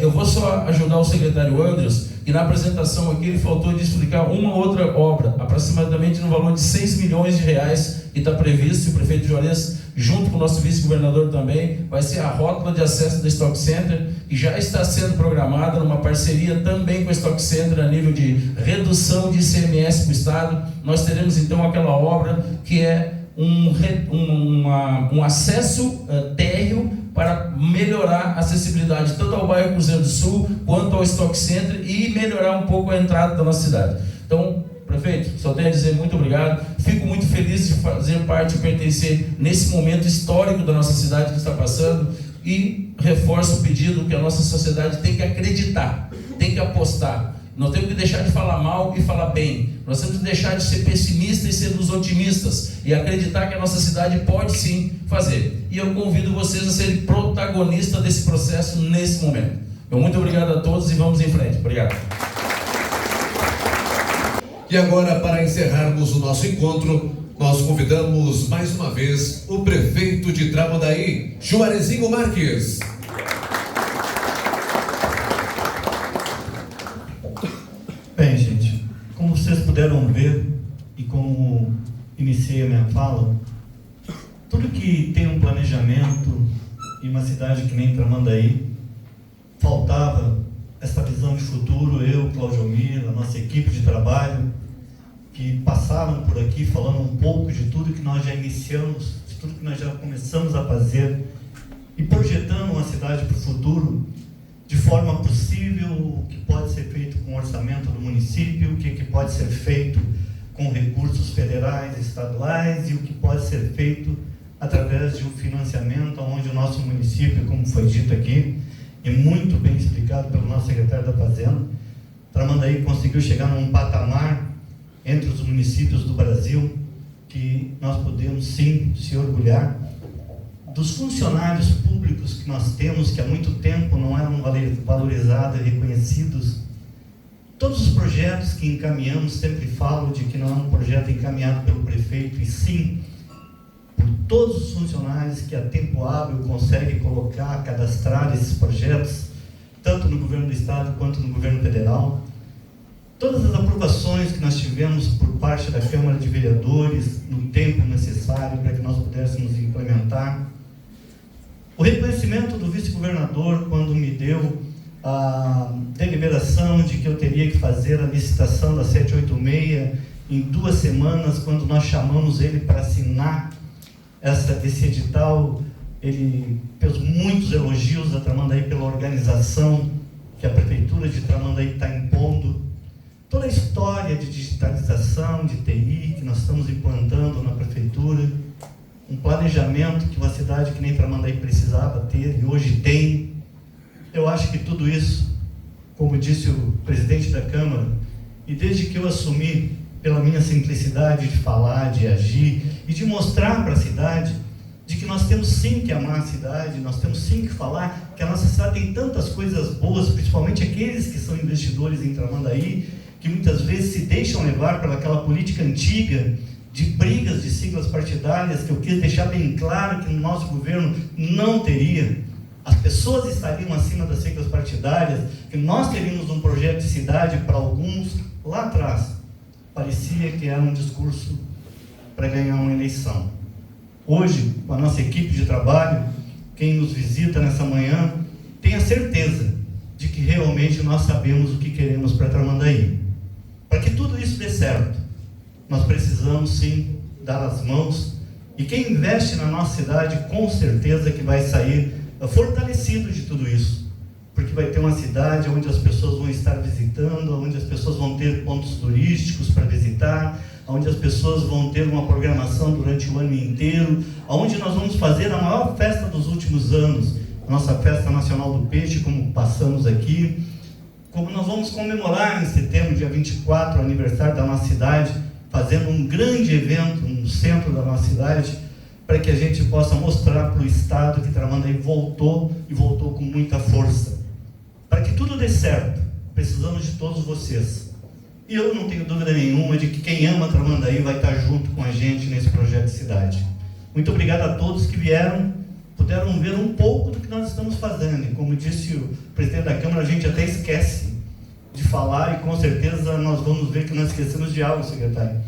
Speaker 18: Eu vou só ajudar o secretário Andrews, que na apresentação aqui ele faltou de explicar uma outra obra, aproximadamente no valor de 6 milhões de reais, que está previsto, e o prefeito Juarez, junto com o nosso vice-governador também, vai ser a rótula de acesso do Stock Center, que já está sendo programada numa parceria também com o Stock Center a nível de redução de ICMS para o Estado. Nós teremos então aquela obra que é um acesso térreo para melhorar a acessibilidade tanto ao bairro Cruzeiro do Sul quanto ao Stock Center e melhorar um pouco a entrada da nossa cidade. Então, prefeito, só tenho a dizer muito obrigado. Fico muito feliz de fazer parte e pertencer nesse momento histórico da nossa cidade que está passando e reforço o pedido que a nossa sociedade tem que acreditar, tem que apostar. Não temos que deixar de falar mal e falar bem. Nós temos que deixar de ser pessimistas e sermos otimistas e acreditar que a nossa cidade pode sim fazer. E eu convido vocês a serem protagonistas desse processo nesse momento. Muito obrigado a todos e vamos em frente. Obrigado.
Speaker 1: E agora, para encerrarmos o nosso encontro, nós convidamos mais uma vez o prefeito de Tramandaí, Juarezinho Marques.
Speaker 2: Bem, gente, como vocês puderam ver e como iniciei a minha fala, tudo que tem um planejamento em uma cidade que nem Tramandaí, faltava essa visão de futuro. Eu, Cláudio Almir, a nossa equipe de trabalho, que passaram por aqui falando um pouco de tudo que nós já iniciamos, de tudo que nós já começamos a fazer e projetando uma cidade para o futuro de forma possível, o que pode ser feito com o orçamento do município, o que pode ser feito com recursos federais, estaduais e o que pode ser feito através de um financiamento onde o nosso município, como foi dito aqui, e muito bem explicado pelo nosso secretário da Fazenda, Tramandaí conseguiu chegar num patamar entre os municípios do Brasil que nós podemos sim se orgulhar dos funcionários públicos que nós temos, que há muito tempo não eram valorizados e reconhecidos. Todos os projetos que encaminhamos, sempre falo de que não é um projeto encaminhado pelo prefeito, e sim por todos os funcionários que a tempo hábil conseguem colocar, cadastrar esses projetos, tanto no governo do Estado quanto no governo federal. Todas as aprovações que nós tivemos por parte da Câmara de Vereadores no tempo necessário para que nós pudéssemos implementar. O reconhecimento do vice-governador quando me deu a deliberação de que eu teria que fazer a licitação da 786 em 2 semanas, quando nós chamamos ele para assinar esse edital. Ele fez muitos elogios a Tramandaí pela organização que a Prefeitura de Tramandaí está impondo. Toda a história de digitalização, de TI, que nós estamos implantando na Prefeitura, um planejamento que uma cidade que nem Tramandaí precisava ter e hoje tem. Eu acho que tudo isso, como disse o presidente da Câmara, e desde que eu assumi, pela minha simplicidade de falar, de agir e de mostrar para a cidade de que nós temos sim que amar a cidade, nós temos sim que falar que a nossa cidade tem tantas coisas boas, principalmente aqueles que são investidores em Tramandaí, que muitas vezes se deixam levar pelaquela política antiga de brigas de siglas partidárias, que eu quis deixar bem claro que no nosso governo não teria. As pessoas estariam acima das siglas partidárias, que nós teríamos um projeto de cidade para alguns lá atrás. Parecia que era um discurso para ganhar uma eleição. Hoje, com a nossa equipe de trabalho, quem nos visita nessa manhã, tem a certeza de que realmente nós sabemos o que queremos para Tramandaí. Para que tudo isso dê certo, nós precisamos sim dar as mãos, e quem investe na nossa cidade com certeza que vai sair fortalecido de tudo isso, porque vai ter uma cidade onde as pessoas vão estar visitando, onde as pessoas vão ter pontos turísticos para visitar, onde as pessoas vão ter uma programação durante o ano inteiro, onde nós vamos fazer a maior festa dos últimos anos, a nossa Festa Nacional do Peixe, como passamos aqui, como nós vamos comemorar em setembro, dia 24, o aniversário da nossa cidade, fazendo um grande evento no centro da nossa cidade, para que a gente possa mostrar para o Estado que Tramandaí voltou e voltou com muita força. Para que tudo dê certo, precisamos de todos vocês. E eu não tenho dúvida nenhuma de que quem ama Tramandaí vai estar junto com a gente nesse projeto de cidade. Muito obrigado a todos que vieram, puderam ver um pouco do que nós estamos fazendo. E como disse o presidente da Câmara, a gente até esquece de falar e com certeza nós vamos ver que nós esquecemos de algo, secretário.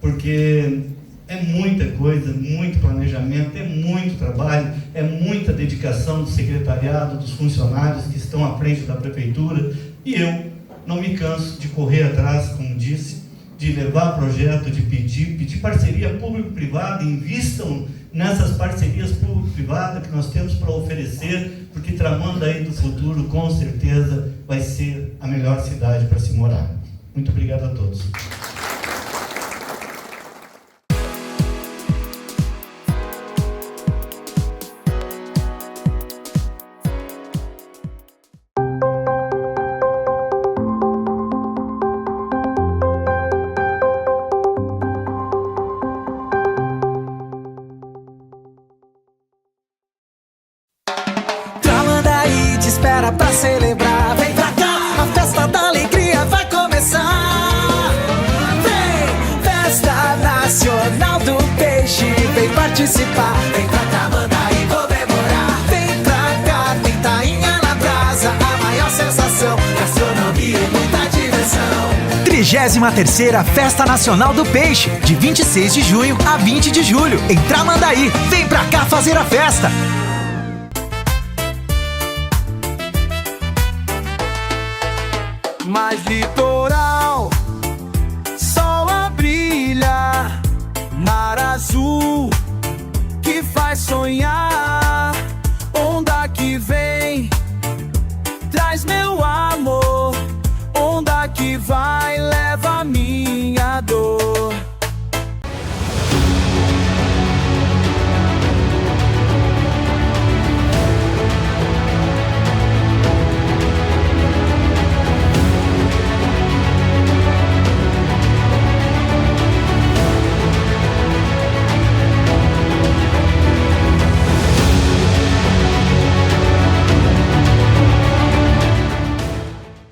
Speaker 2: Porque é muita coisa, muito planejamento, é muito trabalho, é muita dedicação do secretariado, dos funcionários que estão à frente da prefeitura. E eu não me canso de correr atrás, como disse, de levar projeto, de pedir parceria público-privada, invistam nessas parcerias público-privadas que nós temos para oferecer, porque Tramandaí do futuro, com certeza, vai ser a melhor cidade para se morar. Muito obrigado a todos.
Speaker 7: Espera pra celebrar, vem pra cá, a festa da alegria vai começar. Vem, Festa Nacional do Peixe, vem participar, vem pra Tramandaí comemorar. Vem pra cá, tem tainha na brasa, a maior sensação, gastronomia e muita diversão.
Speaker 19: 33ª Festa Nacional do Peixe, de 26 de junho a 20 de julho, em Tramandaí. Vem pra cá fazer a festa!
Speaker 7: Mais litoral, sol a brilhar, mar azul que faz sonhar, onda que vem, traz meu amor, onda que vai, leva minha dor.